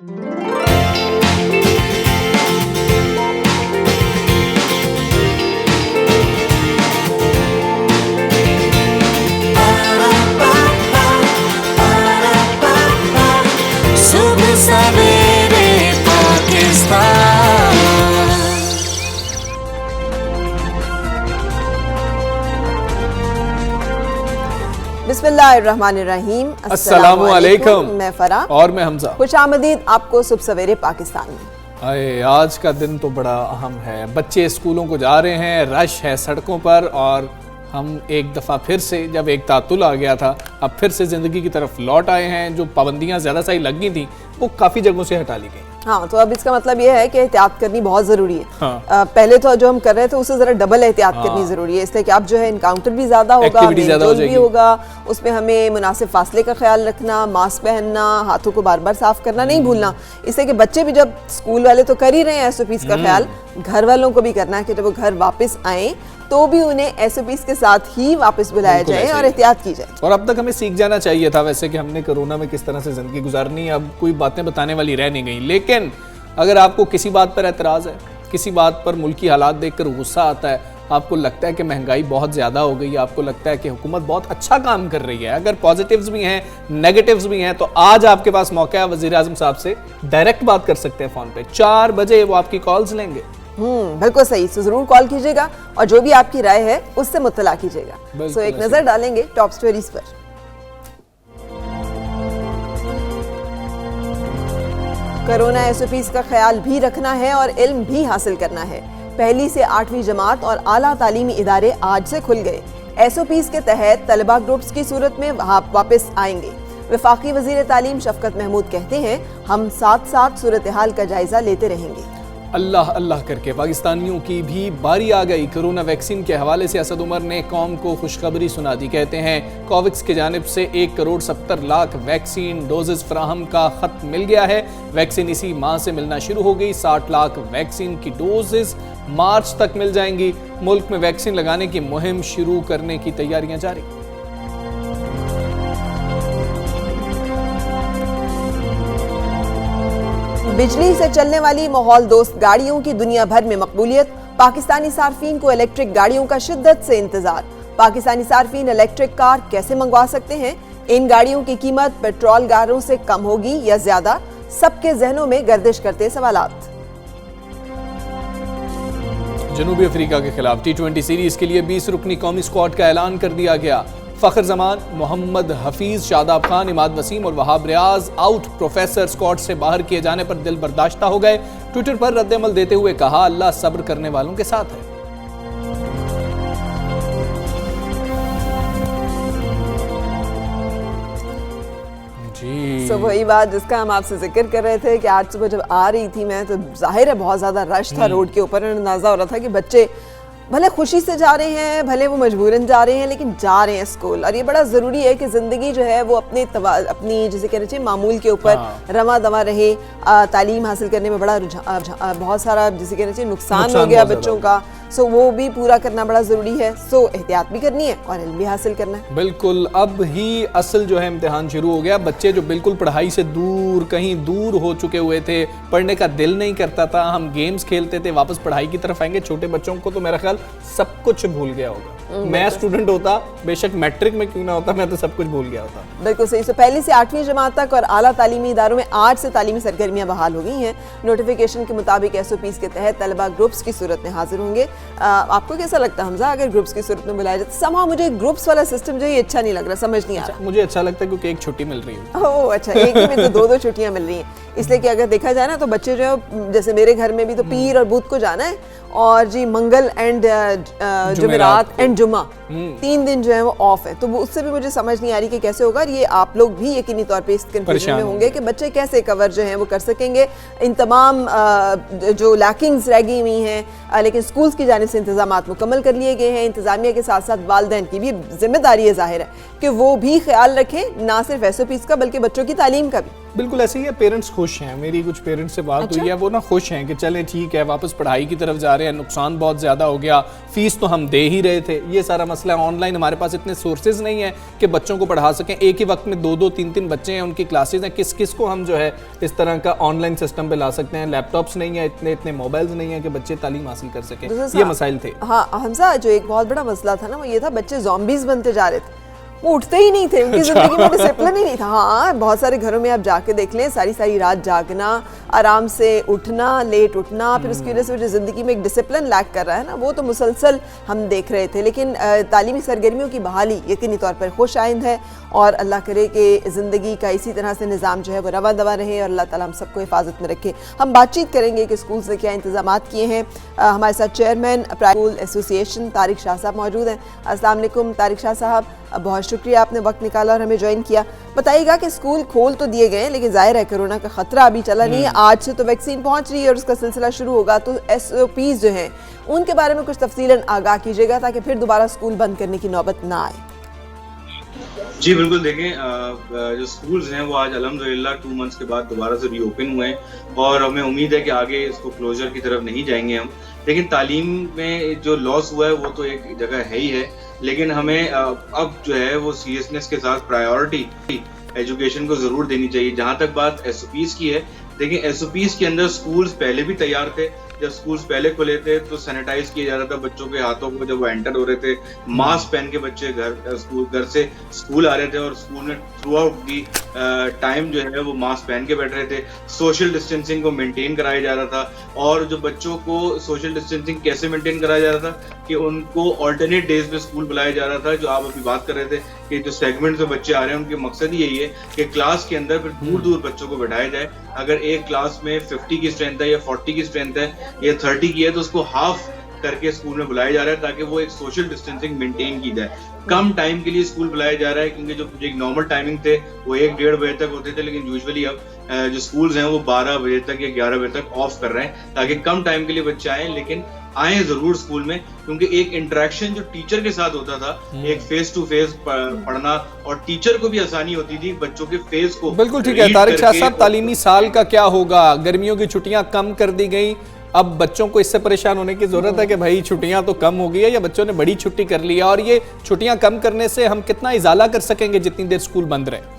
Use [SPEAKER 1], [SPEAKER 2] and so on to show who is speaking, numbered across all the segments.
[SPEAKER 1] सुबह सवेरे पाकिस्तान।
[SPEAKER 2] बिस्मिल्लाहिर्रहमानिर्रहीम।
[SPEAKER 3] अस्सलामु अलैकुम।
[SPEAKER 2] मैं फरा
[SPEAKER 3] और मैं हमजा।
[SPEAKER 2] खुशामदीद आपको सुबह सवेरे पाकिस्तान में।
[SPEAKER 3] अरे आज का दिन तो बड़ा अहम है। बच्चे स्कूलों को जा रहे हैं, रश है सड़कों पर, और हम एक दफ़ा फिर से, जब एक तातुल आ गया था, अब फिर से ज़िंदगी की तरफ लौट आए हैं। जो पाबंदियाँ ज़्यादा सही लग गई थी वो काफ़ी जगहों से हटा ली गई।
[SPEAKER 2] हाँ, तो अब इसका मतलब ये है कि एहतियात करनी बहुत ज़रूरी है।
[SPEAKER 3] हाँ।
[SPEAKER 2] पहले तो जो हम कर रहे थे उससे ज़रा डबल एहतियात करनी ज़रूरी है, इसलिए कि अब जो है इनकाउंटर भी ज़्यादा होगा, भी होगा, उसमें हमें मुनासिब फासले का ख्याल रखना, मास्क पहनना, हाथों को बार बार साफ करना नहीं भूलना। इसलिए कि बच्चे भी, जब स्कूल वाले तो कर ही रहे हैं SOPs का ख्याल, घर वालों को भी करना है कि जब वो घर वापस आए तो भी उन्हें SOPs के साथ ही वापस बुलाया जाए और एहतियात की जाए।
[SPEAKER 3] और अब तक हमें सीख जाना चाहिए था वैसे कि हमने कोरोना में किस तरह से ज़िंदगी गुजारनी है। अब कोई बातें बताने वाली रह नहीं गई। लेकिन अगर आपको किसी बात पर एतराज़ है, किसी बात पर मुल्की हालात देखकर गुस्सा आता है, आपको लगता है कि महंगाई बहुत ज़्यादा हो गई है, आपको लगता है कि हुकूमत बहुत अच्छा काम कर रही है, अगर पॉजिटिव्स भी हैं, नेगेटिव्स भी हैं, तो आज आपके पास मौका है वज़ीर आज़म साहब से डायरेक्ट बात कर सकते हैं फ़ोन पे। 4 बजे वो आपकी कॉल्स लेंगे।
[SPEAKER 2] बिल्कुल सही। तो जरूर कॉल कीजिएगा और जो भी आपकी राय है उससे मुत्तला कीजिएगा। सो एक नजर डालेंगे टॉप स्टोरीज पर। कोरोना SOPs का ख्याल भी रखना है और इल्म भी हासिल करना है। पहली से 8वीं जमात और आला तालीमी इदारे आज से खुल गए। SOPs के तहत तलबा ग्रुप्स की सूरत में वापस आएंगे। वफाकी वजीर तालीम शफकत महमूद कहते हैं, हम साथ साथ सूरत हाल का जायजा लेते रहेंगे।
[SPEAKER 3] अल्लाह अल्लाह करके पाकिस्तानियों की भी बारी आ गई। कोरोना वैक्सीन के हवाले से असद उमर ने कौम को खुशखबरी सुना दी। कहते हैं कोवैक्स की जानिब से 1,70,00,000 वैक्सीन डोजेस फराहम का खत मिल गया है। वैक्सीन इसी माह से मिलना शुरू हो गई। 60 लाख वैक्सीन की डोजेस मार्च तक मिल जाएंगी। मुल्क में वैक्सीन लगाने की मुहिम शुरू करने की तैयारियां जारी।
[SPEAKER 2] बिजली से चलने वाली माहौल दोस्त गाड़ियों की दुनिया भर में मकबूलियत। पाकिस्तानी सार्फिन को इलेक्ट्रिक गाड़ियों का शिद्दत से इंतजार। पाकिस्तानी सार्फिन इलेक्ट्रिक कार कैसे मंगवा सकते हैं? इन गाड़ियों की कीमत पेट्रोल गाड़ियों से कम होगी या ज्यादा? सबके जहनों में गर्दिश करते सवालात।
[SPEAKER 3] जनूबी अफ्रीका के खिलाफ T20 सीरीज के लिए 20 रुकनी कौमी स्क्वाड का ऐलान कर दिया गया। फ़खर जमान, मोहम्मद हफीज, शादाब खान, इमाद वसीम और Wahab Riaz out. Professor squad से बाहर किए जाने पर दिल बर्दाश्ता हो गए। ट्विटर पर रद्द-ए-अमल देते हुए कहा, अल्लाह सब्र करने वालों के साथ है।
[SPEAKER 2] तो वही बात जिसका हम आपसे जिक्र कर रहे थे कि आज सुबह जब आ रही थी मैं, तो जाहिर है बहुत ज़्यादा रश था रोड के ऊपर। अंदाज़ा हो रहा था कि बच्चे भले खुशी से जा रहे हैं, भले वो मजबूरन जा रहे हैं, लेकिन जा रहे हैं स्कूल। और ये बड़ा ज़रूरी है कि ज़िंदगी जो है वो अपनी जिसे कहना चाहिए मामूल के ऊपर रवा दवा रहे। तालीम हासिल करने में बड़ा बहुत सारा जिसे कहना चाहिए नुकसान हो गया बच्चों का। सो वो भी पूरा करना बड़ा ज़रूरी है। सो एहतियात भी करनी है और इल्म भी हासिल करना है।
[SPEAKER 3] बिल्कुल, अब ही असल जो है इम्तिहान शुरू हो गया। बच्चे जो बिल्कुल पढ़ाई से दूर, कहीं दूर हो चुके हुए थे, पढ़ने का दिल नहीं करता था, हम गेम्स खेलते थे, वापस पढ़ाई की तरफ आएंगे। छोटे बच्चों को तो मेरा ख्याल सब कुछ भूल गया होगा। मैं स्टूडेंट होता, बेशक मैट्रिक में क्यों ना होता, मैं तो सब कुछ भूल गया होता।
[SPEAKER 2] बिल्कुल सही। तो पहली से 8वीं जमात तक और आला तालीमी इदारों में आज से तालीमी सरगर्मियां बहाल हो गई हैं। नोटिफिकेशन के मुताबिक SOPs के तहत तलबा ग्रुप्स की सूरत में हाजिर होंगे। आपको कैसा लगता है हमजा, अगर ग्रुप्स की सूरत में बुलाया जाए? समा मुझे ग्रुप्स वाला सिस्टम जो है अच्छा नहीं लग रहा, समझ नहीं आ रहा।
[SPEAKER 3] मुझे अच्छा लगता है क्योंकि एक छुट्टी मिल रही है।
[SPEAKER 2] ओह अच्छा, एक ही में तो 2-2 छुट्टियां मिल रही हैं। इसलिए कि अगर देखा जाए ना तो बच्चे जो है, जैसे मेरे घर में भी तो पीर और बुध को जाना है, और जी मंगल एंड जुमेरात एंड जुमा 3 दिन जो है वो ऑफ है। तो वो उससे भी मुझे समझ नहीं आ रही कि कैसे होगा। ये आप लोग भी यकीनी तौर पे इस कंफ्यूजन में होंगे कि बच्चे कैसे कवर जो है वो कर सकेंगे इन तमाम जो लैकिंग्स रह गई हुई हैं। लेकिन स्कूल्स की जानिब से इंतजामात मुकम्मल कर लिए गए हैं। इंतजामिया के साथ साथ वालिदैन की भी जिम्मेदारी है, जाहिर है कि वो भी ख्याल रखें, ना सिर्फ SOPs का बल्कि बच्चों की तालीम का भी।
[SPEAKER 3] बिल्कुल ऐसे ही है, पेरेंट्स खुश हैं। मेरी कुछ पेरेंट्स से बात हुई है, वो ना खुश हैं कि चलें ठीक है, वापस पढ़ाई की तरफ जा रहे हैं, नुकसान बहुत ज़्यादा हो गया, फीस तो हम दे ही रहे थे, ये सारा मसला है। ऑनलाइन हमारे पास इतने सोर्सेज नहीं है कि बच्चों को पढ़ा सकें, एक ही वक्त में 2-2 3-3 बच्चे हैं, उनकी क्लासेज हैं, किस किस को हम जो है इस तरह का ऑनलाइन सिस्टम पे ला सकते हैं। लैपटॉप्स नहीं है, इतने मोबाइल्स नहीं है कि बच्चे तालीम हासिल कर सकें, ये मसाइल थे।
[SPEAKER 2] हाँ हमजा, जो एक बहुत बड़ा मसला था ना वो ये था, बच्चे ज़ॉम्बीज़ बनते जा रहे थे, वो उठते ही नहीं थे, उनकी ज़िंदगी में डिसिप्लिन ही नहीं था। हाँ बहुत सारे घरों में आप जाके देख लें, सारी सारी रात जागना, आराम से उठना, लेट उठना, फिर उसकी वजह से जो ज़िंदगी में एक डिसिप्लिन लैक कर रहा है ना, वो तो मुसलसल हम देख रहे थे। लेकिन तालीमी सरगर्मियों की बहाली यकीनी तौर पर खुश आइंद है, और अल्लाह करे कि ज़िंदगी का इसी तरह से निज़ाम जो है वो रवा दवा रहे, और अल्लाह ताला हम सबको हिफाजत में रखे। हम बातचीत करेंगे कि स्कूल से क्या इंतज़ामात किए हैं। हमारे साथ chairman private school association Tariq Shah साहब मौजूद हैं। अस्सलाम वालेकुम तारिक शाह साहब, बहुत शुक्रिया आपने वक्त निकाला और हमें ज्वाइन किया। बताइएगा कि स्कूल खोल तो दिए गए, लेकिन जाहिर है कोरोना का खतरा अभी चला नहीं है, आज से तो वैक्सीन पहुंच रही है और उसका सिलसिला शुरू होगा, तो SOPs जो हैं उनके बारे में कुछ तफसीलन आगाह कीजिएगा ताकि फिर दोबारा स्कूल बंद करने की नौबत ना आए।
[SPEAKER 4] जी बिल्कुल, देखें जो स्कूल्स हैं वो आज अल्हम्दुलिल्लाह 2 मंथ्स के बाद दोबारा से रीओपन हुए हैं, और हमें उम्मीद है कि आगे इसको क्लोजर की तरफ नहीं जाएंगे हम। लेकिन तालीम में जो लॉस हुआ है वो तो एक जगह है ही है, लेकिन हमें अब जो है वो सीरियसनेस के साथ प्रायोरिटी एजुकेशन को ज़रूर देनी चाहिए। जहाँ तक बात SOPs की है, देखिए SOPs के अंदर स्कूल्स पहले भी तैयार थे। जब स्कूल्स पहले खुले थे तो सैनिटाइज किया जा रहा था बच्चों के हाथों को, जब वो एंटर हो रहे थे मास्क पहन के बच्चे घर से स्कूल आ रहे थे, और स्कूल में थ्रू आउट दी टाइम जो है वो मास्क पहन के बैठ रहे थे। सोशल डिस्टेंसिंग को मेंटेन कराया जा रहा था, और जो बच्चों को सोशल डिस्टेंसिंग कैसे मेंटेन कराया जा रहा था कि उनको ऑल्टरनेट डेज पे स्कूल बुलाया जा रहा था। जो आप अभी बात कर रहे थे कि जो सेगमेंट से बच्चे आ रहे हैं उनके मकसद ही यही है कि क्लास के अंदर फिर दूर दूर बच्चों को बैठाया जाए। अगर एक क्लास में 50 की स्ट्रेंथ है या 40 की स्ट्रेंथ है या 30 की है, तो उसको हाफ करके स्कूल में बुलाया जा रहा है ताकि वो एक सोशल डिस्टेंसिंग मेंटेन की जाए। कम टाइम के लिए स्कूल बुलाया जा रहा है, क्योंकि जो एक नॉर्मल टाइमिंग थे वो 1-1.5 बजे तक होते थे, लेकिन यूजुअली अब जो स्कूल्स हैं वो 12 बजे तक या 11 बजे तक ऑफ कर रहे हैं ताकि कम टाइम के लिए बच्चे आए, लेकिन आए जरूर स्कूल में, क्योंकि एक इंटरेक्शन जो टीचर के साथ होता था, एक फेस टू फेस पढ़ना, और टीचर को भी आसानी होती थी बच्चों के फेस को।
[SPEAKER 3] बिल्कुल ठीक है तारिक शाह साहब, तालीमी साल का क्या होगा? गर्मियों की छुट्टियां कम कर दी गई, अब बच्चों को इससे परेशान होने की जरूरत है कि भाई छुट्टियां तो कम हो गई है, या बच्चों ने बड़ी छुट्टी कर ली है, और ये छुट्टियां कम करने से हम कितना इजाला कर सकेंगे जितनी देर स्कूल बंद रहे?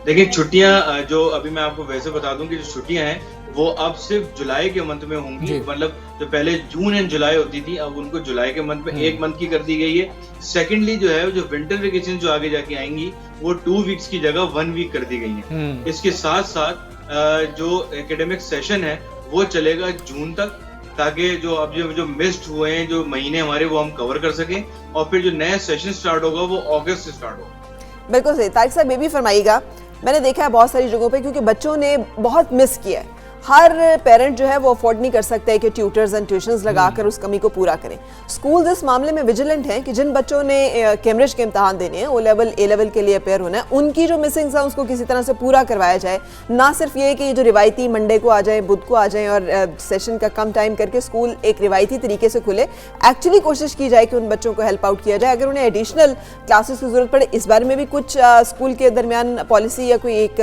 [SPEAKER 4] देखिए छुट्टियां जो अभी मैं आपको वैसे बता दूं कि जो छुट्टियां हैं वो अब सिर्फ जुलाई के मंथ में होंगी। मतलब जो पहले जून एंड जुलाई होती थी, अब उनको जुलाई के मंथ में 1 मंथ की कर दी गई है। सेकेंडली जो है जो विंटर वेकेशन जो आगे जाके आएंगी वो 2 वीक्स की जगह 1 वीक कर दी गई है। इसके साथ साथ जो एकेडमिक सेशन है वो चलेगा जून तक, ताकि जो अब जो मिस्ड हुए हैं जो महीने हमारे वो हम कवर कर सकें, और फिर जो नया सेशन स्टार्ट होगा वो अगस्त से स्टार्ट होगा।
[SPEAKER 2] बिल्कुल सही। तारिक साहब ये भी फरमाइएगा, मैंने देखा है बहुत सारी जगहों पे, क्योंकि बच्चों ने बहुत मिस किया है, हर पेरेंट जो है वो अफोर्ड नहीं कर सकता है कि ट्यूटर्स एंड ट्यूशंस लगाकर उस कमी को पूरा करें। स्कूल इस मामले में विजिलेंट हैं कि जिन बच्चों ने कैम्ब्रिज के इम्तहान देने हैं, O लेवल A लेवल के लिए अपेयर होना है, उनकी जो मिसिंग्स है उसको किसी तरह से पूरा करवाया जाए। ना सिर्फ ये कि जो रिवायती मंडे को आ जाए, बुध को आ जाए, और सेशन का कम टाइम करके स्कूल एक रिवायती तरीके से खुले, एक्चुअली कोशिश की जाए कि उन बच्चों को हेल्प आउट किया जाए। अगर उन्हें एडिशनल क्लासेस की जरूरत पड़े, इस बारे में भी कुछ स्कूल के दरमियान पॉलिसी या कोई एक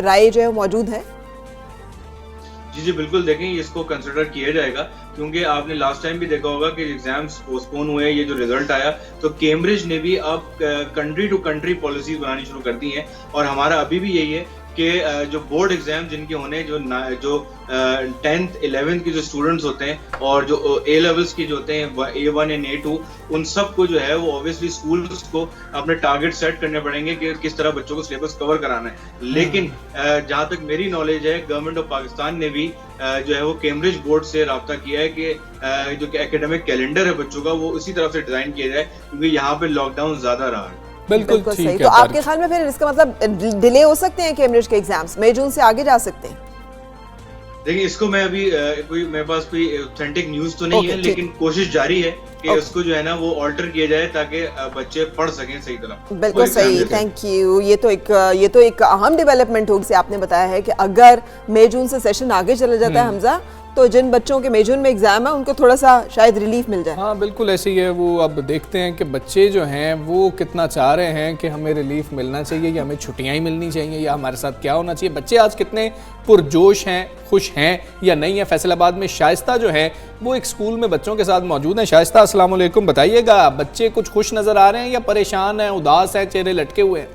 [SPEAKER 2] राय जो है मौजूद है?
[SPEAKER 4] जी बिल्कुल, देखें इसको कंसिडर किया जाएगा, क्योंकि आपने लास्ट टाइम भी देखा होगा कि एग्जाम्स पोस्टपोन हुए, ये जो रिजल्ट आया तो कैम्ब्रिज ने भी अब कंट्री टू कंट्री पॉलिसीज बनानी शुरू कर दी हैं, और हमारा अभी भी यही है कि जो बोर्ड एग्जाम जिनके होने, जो 10th 11th के जो स्टूडेंट्स होते हैं और जो A लेवल्स के जो होते हैं A1 एंड A2, उन सब को जो है वो ऑब्वियसली स्कूल्स को अपने टारगेट सेट करने पड़ेंगे कि किस तरह बच्चों को सिलेबस कवर कराना है। लेकिन जहाँ तक मेरी नॉलेज है, गवर्नमेंट ऑफ पाकिस्तान ने भी जो है वो कैम्ब्रिज बोर्ड से रब्ता किया है कि जो एकेडमिक कैलेंडर है बच्चों का वो उसी तरफ से डिजाइन किया जाए, क्योंकि यहाँ पे लॉकडाउन ज्यादा रहा है।
[SPEAKER 3] बिल्कुल ठीक है।
[SPEAKER 2] तो आपके ख्याल में फिर इसका मतलब डिले हो सकते हैं कैम्ब्रिज के एग्जाम्स, मई जून से आगे जा सकते हैं?
[SPEAKER 4] देखिए इसको मैं अभी मेरे पास कोई ऑथेंटिक न्यूज तो नहीं है, लेकिन कोशिश जारी है कि उसको जो है ना वो ऑल्टर किया जाए ताकि बच्चे पढ़ सकें सही तरह।
[SPEAKER 2] बिल्कुल सही, थैंक यू। ये तो एक अहम डेवलपमेंट होगी, आपने बताया है कि अगर मई जून से सेशन आगे चला जाता है हमजा, तो जिन बच्चों के मई जून में एग्जाम है उनको थोड़ा सा शायद रिलीफ मिल जाए।
[SPEAKER 3] हाँ बिल्कुल ऐसे ही है। वो अब देखते हैं कि बच्चे जो हैं वो कितना चाह रहे हैं कि हमें रिलीफ मिलना चाहिए या हमें छुट्टियां ही मिलनी चाहिए या हमारे साथ क्या होना चाहिए। बच्चे आज कितने पुरजोश हैं, खुश हैं या नहीं है। फैसलाबाद में शाइस्ता जो है वो एक स्कूल में बच्चों के साथ मौजूद है। शाइस्ता अस्सलाम वालेकुम, बताइएगा बच्चे कुछ खुश नजर आ रहे हैं या परेशान हैं, उदास हैं, चेहरे लटके हुए हैं?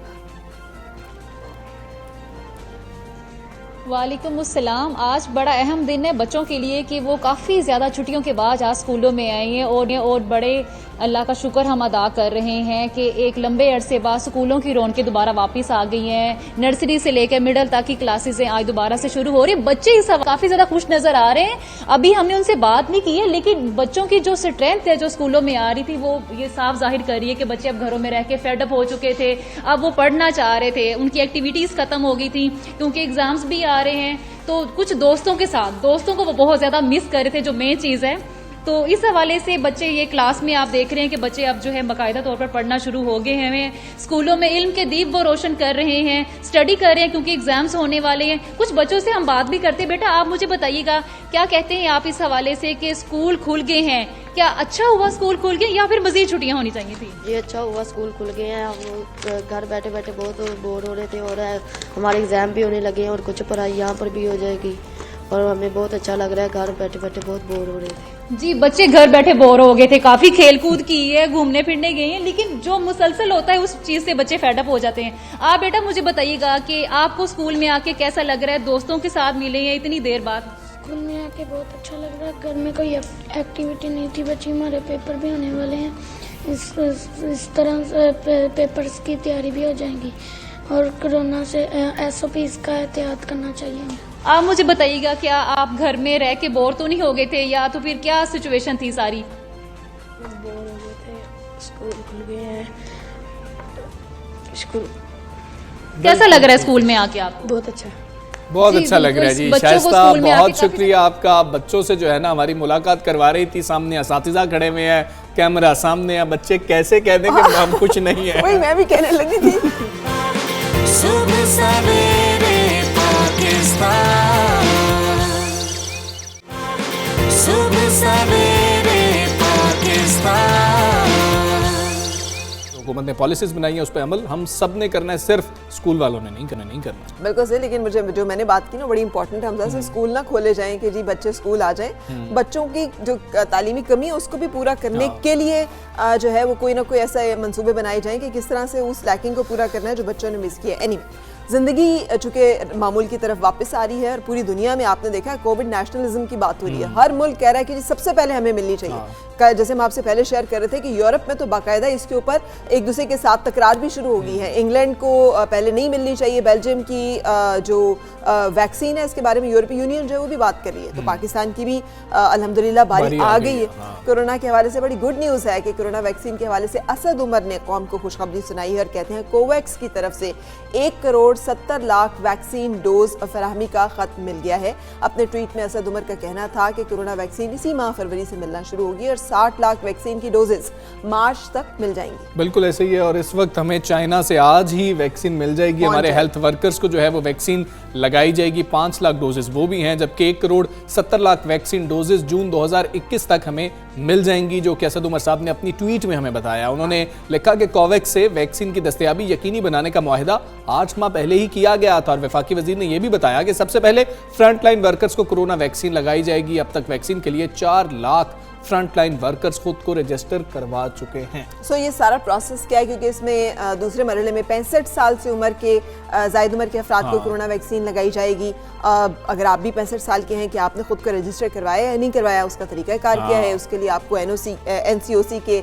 [SPEAKER 5] वालेकुम अस्सलाम। आज बड़ा अहम दिन है बच्चों के लिए कि वो काफ़ी ज़्यादा छुट्टियों के बाद आज स्कूलों में आए हैं और बड़े अल्लाह का शुक्र हम अदा कर रहे हैं कि एक लंबे अरसे बाद स्कूलों की रौनकें दोबारा वापस आ गई हैं। नर्सरी से लेकर मिडिल तक की क्लासेस आज दोबारा से शुरू हो रही हैं। बच्चे इस काफ़ी ज़्यादा खुश नज़र आ रहे हैं। अभी हमने उनसे बात नहीं की है, लेकिन बच्चों की जो स्ट्रेंथ है जो स्कूलों में आ रही थी वो ये साफ जाहिर कर रही है कि बच्चे अब घरों में रह के फेडअप हो चुके थे। अब वो पढ़ना चाह रहे थे, उनकी एक्टिविटीज़ ख़त्म हो गई थी क्योंकि एग्ज़ाम्स भी आ रहे हैं। तो कुछ दोस्तों के साथ दोस्तों को वो बहुत ज़्यादा मिस कर रहे थे, जो मेन चीज़ है। तो इस हवाले से बच्चे ये क्लास में आप देख रहे हैं कि बच्चे अब जो है बाकायदा तौर पर पढ़ना शुरू हो गए हैं। स्कूलों में इल्म के दीप वो रोशन कर रहे हैं, स्टडी कर रहे हैं क्योंकि एग्जाम्स होने वाले हैं। कुछ बच्चों से हम बात भी करते हैं। बेटा आप मुझे बताइएगा क्या कहते हैं आप इस हवाले से कि स्कूल खुल गए हैं, क्या अच्छा हुआ स्कूल खुल गए या फिर मजीद छुट्टियां होनी चाहिए थी?
[SPEAKER 6] जी अच्छा हुआ स्कूल खुल गए हैं। हम घर बैठे बैठे बहुत बोर हो रहे थे और हमारे एग्जाम भी होने लगे हैं और कुछ पढ़ाई यहाँ पर भी हो जाएगी और हमें बहुत अच्छा लग रहा है। घर बैठे बैठे बहुत बोर हो रहे थे।
[SPEAKER 5] जी बच्चे घर बैठे बोर हो गए थे, काफी खेल कूद की है, घूमने फिरने गए हैं, लेकिन जो मुसलसल होता है उस चीज से बच्चे फेडअप हो जाते हैं। आप बेटा मुझे बताइएगा कि आपको स्कूल में आके कैसा लग रहा है? दोस्तों के साथ मिले हैं इतनी देर बाद?
[SPEAKER 7] स्कूल में आके बहुत अच्छा लग रहा है। घर में कोई एक्टिविटी नहीं थी, बच्चे हमारे पेपर भी होने वाले हैं। इस तरह से पेपर्स की तैयारी भी हो जाएंगी और कोरोना से SOPs का एहतियात करना चाहिए।
[SPEAKER 5] आप मुझे बताइएगा क्या आप घर में रह के बोर तो नहीं हो गए थे या तो फिर क्या सिचुएशन थी सारी?
[SPEAKER 7] बोर हो गए थे, स्कूल खुल गए हैं। स्कूल
[SPEAKER 5] कैसा लग रहा है स्कूल में आके आपको?
[SPEAKER 7] बहुत अच्छा,
[SPEAKER 3] बहुत अच्छा लग रहा है जी। शाइस्ता बहुत शुक्रिया आपका। आप बच्चों से जो है ना हमारी मुलाकात करवा रही थी, सामने असातिज़ा खड़े हुए हैं, कैमरा सामने है, बच्चे कैसे कह दें कि हम कुछ नहीं है।
[SPEAKER 2] वही मैं भी कहने लगी थी।
[SPEAKER 1] सुबह सवेरे पाकिस्तान, सुबह सवेरे पाकिस्तान।
[SPEAKER 3] हुकूमत ने पॉलिसीज बनाई है, उस पर अमल हम सब ने करना है, सिर्फ स्कूल वालों ने नहीं करना।
[SPEAKER 2] बिल्कुल सही। लेकिन मुझे जो मैंने बात की ना बड़ी इंपॉर्टेंट है हमजा से, स्कूल ना खोले जाएं कि जी बच्चे स्कूल आ जाएं। बच्चों की जो तालीमी कमी है उसको भी पूरा करने के लिए जो है वो कोई ना कोई ऐसे मंसूबे बनाए जाएं कि किस तरह से उस लैकिंग को पूरा करना है जो बच्चों ने मिस किया। एनीवे, जिंदगी चूंकि मामूल की तरफ वापस आ रही है और पूरी दुनिया में आपने देखा है कोविड नेशनलिज्म की बात हो रही है। हर मुल्क कह रहा है कि जी सबसे पहले हमें मिलनी चाहिए। जैसे हम आपसे पहले शेयर कर रहे थे कि यूरोप में तो बाकायदा इसके ऊपर एक दूसरे के साथ तकरार भी शुरू हो गई है। इंग्लैंड को पहले नहीं मिलनी चाहिए। बेल्जियम की जो वैक्सीन है इसके बारे में यूरोपीय यूनियन जो है वो भी बात कर रही है। तो पाकिस्तान की भी अल्हम्दुलिल्लाह बारी आ गई है। कोरोना के हवाले से बड़ी गुड न्यूज़ है कि कोरोना वैक्सीन के हवाले से असद उमर ने कौम को खुशखबरी सुनाई है और कहते हैं कोवैक्स की तरफ से 1,70,00,000 वैक्सीन डोज फराहमी का खत मिल गया है। अपने ट्वीट में असद उमर का कहना था कि कोरोना वैक्सीन इसी माह फरवरी से मिलना शुरू होगी और 60 लाख वैक्सीन की डोजेस मार्च तक मिल जाएंगी।
[SPEAKER 3] बिल्कुल ऐसे ही है। और इस वक्त हमें चाइना से आज ही वैक्सीन मिल जाएगी। हमारे हेल्थ वर्कर्स को जो है वो वैक्सीन लगाई जाएगी। 5 लाख डोजेस वो भी हैं, जबकि 1,70,00,000 वैक्सीन डोजेस जून 2021 तक हमें मिल जाएंगी, जो कि असद उमर साहब ने अपनी ट्वीट में हमें बताया। उन्होंने लिखा कि कोवैक्स से वैक्सीन की दस्तयाबी यकीनी बनाने का मुआहदा 8 माह पहले ही किया गया था और वफाकी वजीर ने यह भी बताया कि सबसे पहले फ्रंटलाइन वर्कर्स को कोरोना वैक्सीन लगाई जाएगी। अब तक वैक्सीन के लिए 4 लाख फ्रंटलाइन वर्कर्स खुद को रजिस्टर करवा चुके हैं।
[SPEAKER 2] सो ये सारा प्रोसेस क्या है, क्योंकि इसमें दूसरे मरहले में 65 साल से उम्र के जायद उम्र के अफराद को कोरोना वैक्सीन लगाई जाएगी। अगर आप भी 65 साल के हैं कि आपने खुद को रजिस्टर करवाया या नहीं करवाया, उसका तरीकाकार क्या है, उसके लिए आपको NCOC के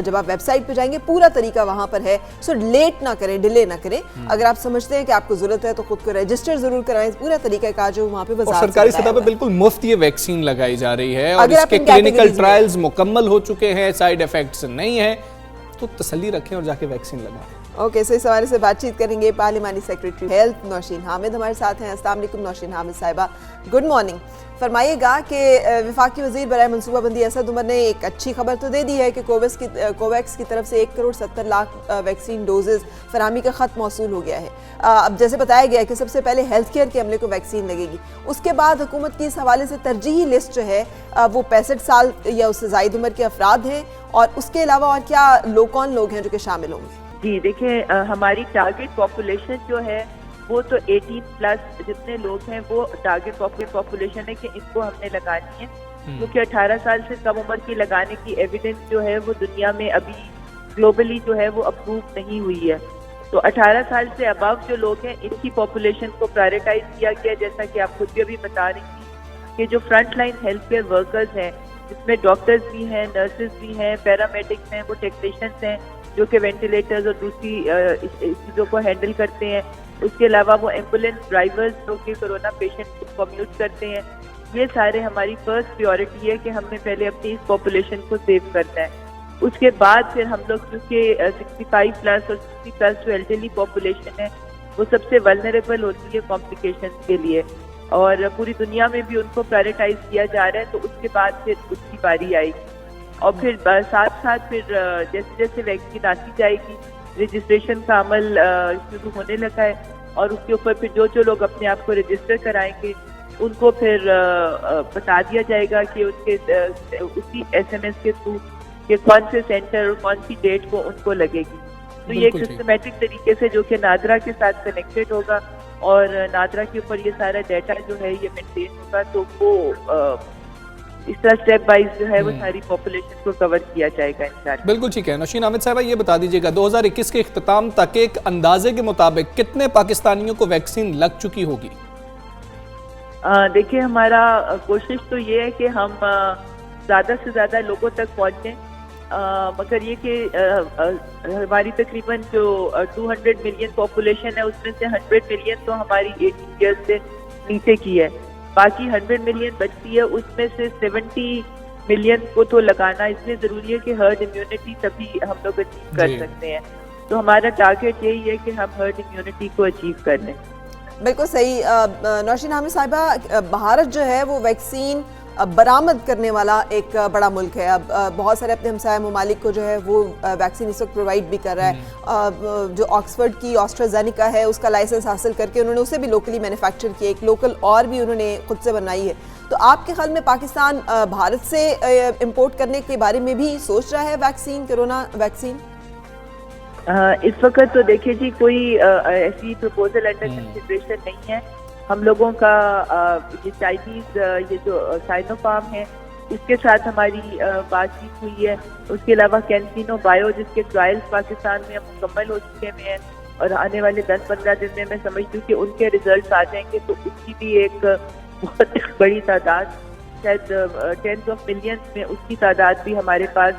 [SPEAKER 2] जब आप वेबसाइट पे जाएंगे पूरा तरीका वहाँ पर है। सो लेट ना करें, डिले ना करें। अगर आप समझते हैं कि आपको जरूरत है तो खुद को रजिस्टर जरूर करवाएं। पूरा तरीकाकार जो वहाँ पे
[SPEAKER 3] सरकारी सतह पर बिल्कुल मुफ्त ये वैक्सीन लगाई जा रही है और इसके क्लिनिकल ट्रायल्स मुकम्मल हो चुके हैं, साइड इफेक्ट्स नहीं है, तो तसल्ली रखें और जाके वैक्सीन लगाएं।
[SPEAKER 2] ओके, सो इस हवाले से बातचीत करेंगे पार्लिमानी सेक्रेटरी हेल्थ नौशीन हामिद हमारे साथ हैं। अस्सलाम वालेकुम नौशीन हामिद साहिबा, गुड मॉर्निंग। फरमाइएगा कि वफाकी वज़ीर बराए मनसूबाबंदी असद उमर ने एक अच्छी खबर तो दे दी है कि कोवैक्स की तरफ से 1,70,00,000 वैक्सीन डोजेज़ फराहमी का ख़त मौसूल हो गया है। अब जैसे बताया गया कि सबसे पहले हेल्थ केयर के अमले को वैक्सीन लगेगी, उसके बाद हुकूमत की इस हवाले से तरजीही लिस्ट जो है वो 65 साल या उससे ज़ायद उम्र के अफराद हैं, और उसके अलावा और क्या कौन लोग हैं जो कि शामिल होंगे?
[SPEAKER 8] जी देखिए, हमारी टारगेट पॉपुलेशन जो है वो तो 18 प्लस जितने लोग हैं वो टारगेट पॉपुलेशन है कि इनको हमने लगानी है, क्योंकि 18 साल से कम उम्र की लगाने की एविडेंस जो है वो दुनिया में अभी ग्लोबली जो है वो अप्रूव नहीं हुई है। तो 18 साल से अबव जो लोग हैं इनकी पॉपुलेशन को प्रायोरिटाइज किया गया, जैसा कि आप खुद भी अभी बता रही थी कि जो front line health care workers हैं, जिसमें डॉक्टर्स भी हैं, नर्सेज भी हैं, पैरामेडिक्स हैं, वो टेक्नीशियंस हैं जो कि वेंटिलेटर्स और दूसरी चीज़ों को हैंडल करते हैं। उसके अलावा वो एम्बुलेंस ड्राइवर्स जो कि कोरोना पेशेंट को कम्यूट करते हैं, ये सारे हमारी फर्स्ट प्रायोरिटी है कि हमने पहले अपनी इस पॉपुलेशन को सेव करना है। उसके बाद फिर हम लोग क्योंकि 65 प्लस और 60 प्लस जो एल्डरली पॉपुलेशन है वो सबसे वल्नरेबल होती है कॉम्प्लिकेशंस के लिए, और पूरी दुनिया में भी उनको प्रायोरिटाइज किया जा रहा है, तो उसके बाद फिर उसकी बारी आएगी। और फिर साथ साथ फिर जैसे जैसे वैक्सीन आती जाएगी, रजिस्ट्रेशन का अमल शुरू होने लगा है, और उसके ऊपर फिर जो लोग अपने आप को रजिस्टर कराएंगे उनको फिर बता दिया जाएगा कि उनके उसी SMS के थ्रू कि कौन से सेंटर और कौन सी डेट को उनको लगेगी। तो ये एक सिस्टमेटिक तरीके से जो कि नादरा के साथ कनेक्टेड होगा, और नादरा के ऊपर ये सारा डाटा जो है ये मेंटेन होगा, तो वो इस तरह स्टेप वाइज जो है वो सारी पॉपुलेशन को कवर किया जाएगा इंशाल्लाह।
[SPEAKER 3] बिल्कुल ठीक है। नौशीन आमिद साहब, ये बता दीजिएगा 2021 के इख्तिताम तक एक अंदाजे के मुताबिक कितने पाकिस्तानियों को वैक्सीन लग चुकी होगी?
[SPEAKER 8] देखिए, हमारा कोशिश तो ये है कि हम ज़्यादा से ज़्यादा लोगों तक पहुँचें, मगर ये कि हमारी तकरीबन जो 200 मिलियन पॉपुलेशन है उसमें से 100 मिलियन तो हमारी 18 ईयर्स से नीचे की है, बाकी 100 मिलियन बचती है, उसमें से 70 मिलियन को तो लगाना इसलिए ज़रूरी है कि हर्ड इम्यूनिटी तभी हम लोग अचीव कर सकते हैं। तो हमारा टारगेट यही है कि हम हर्ड इम्यूनिटी को अचीव कर लें।
[SPEAKER 2] बिल्कुल सही। नौशीन आमिद साहिबा, भारत जो है वो वैक्सीन बरामद करने वाला एक बड़ा मुल्क है। अब बहुत सारे अपने हमसाया ममालिक को जो है वो वैक्सीन इस वक्त प्रोवाइड भी कर रहा है। जो ऑक्सफर्ड की ऑस्ट्राजेनिका है उसका लाइसेंस हासिल करके उन्होंने उसे भी लोकली मैन्युफैक्चर किया, एक लोकल और भी उन्होंने खुद से बनाई है। तो आपके ख्याल में पाकिस्तान भारत से इम्पोर्ट करने के बारे में भी सोच रहा है वैक्सीन, कोरोना वैक्सीन?
[SPEAKER 8] इस वक्त तो देखिए जी, कोई ऐसी प्रपोजल अंडर कंसिडरेशन नहीं है। हम लोगों का ये चाइनीज ये जो साइनोफार्म है उसके साथ हमारी बातचीत हुई है। उसके अलावा कैंसिनो बायो जिसके ट्रायल्स पाकिस्तान में मुकम्मल हो चुके हैं, और आने वाले 10-15 दिन में मैं समझती हूँ कि उनके रिजल्ट आ जाएंगे, तो उसकी भी एक बहुत बड़ी तादाद, शायद 10 ऑफ मिलियंस में उसकी तादाद भी हमारे पास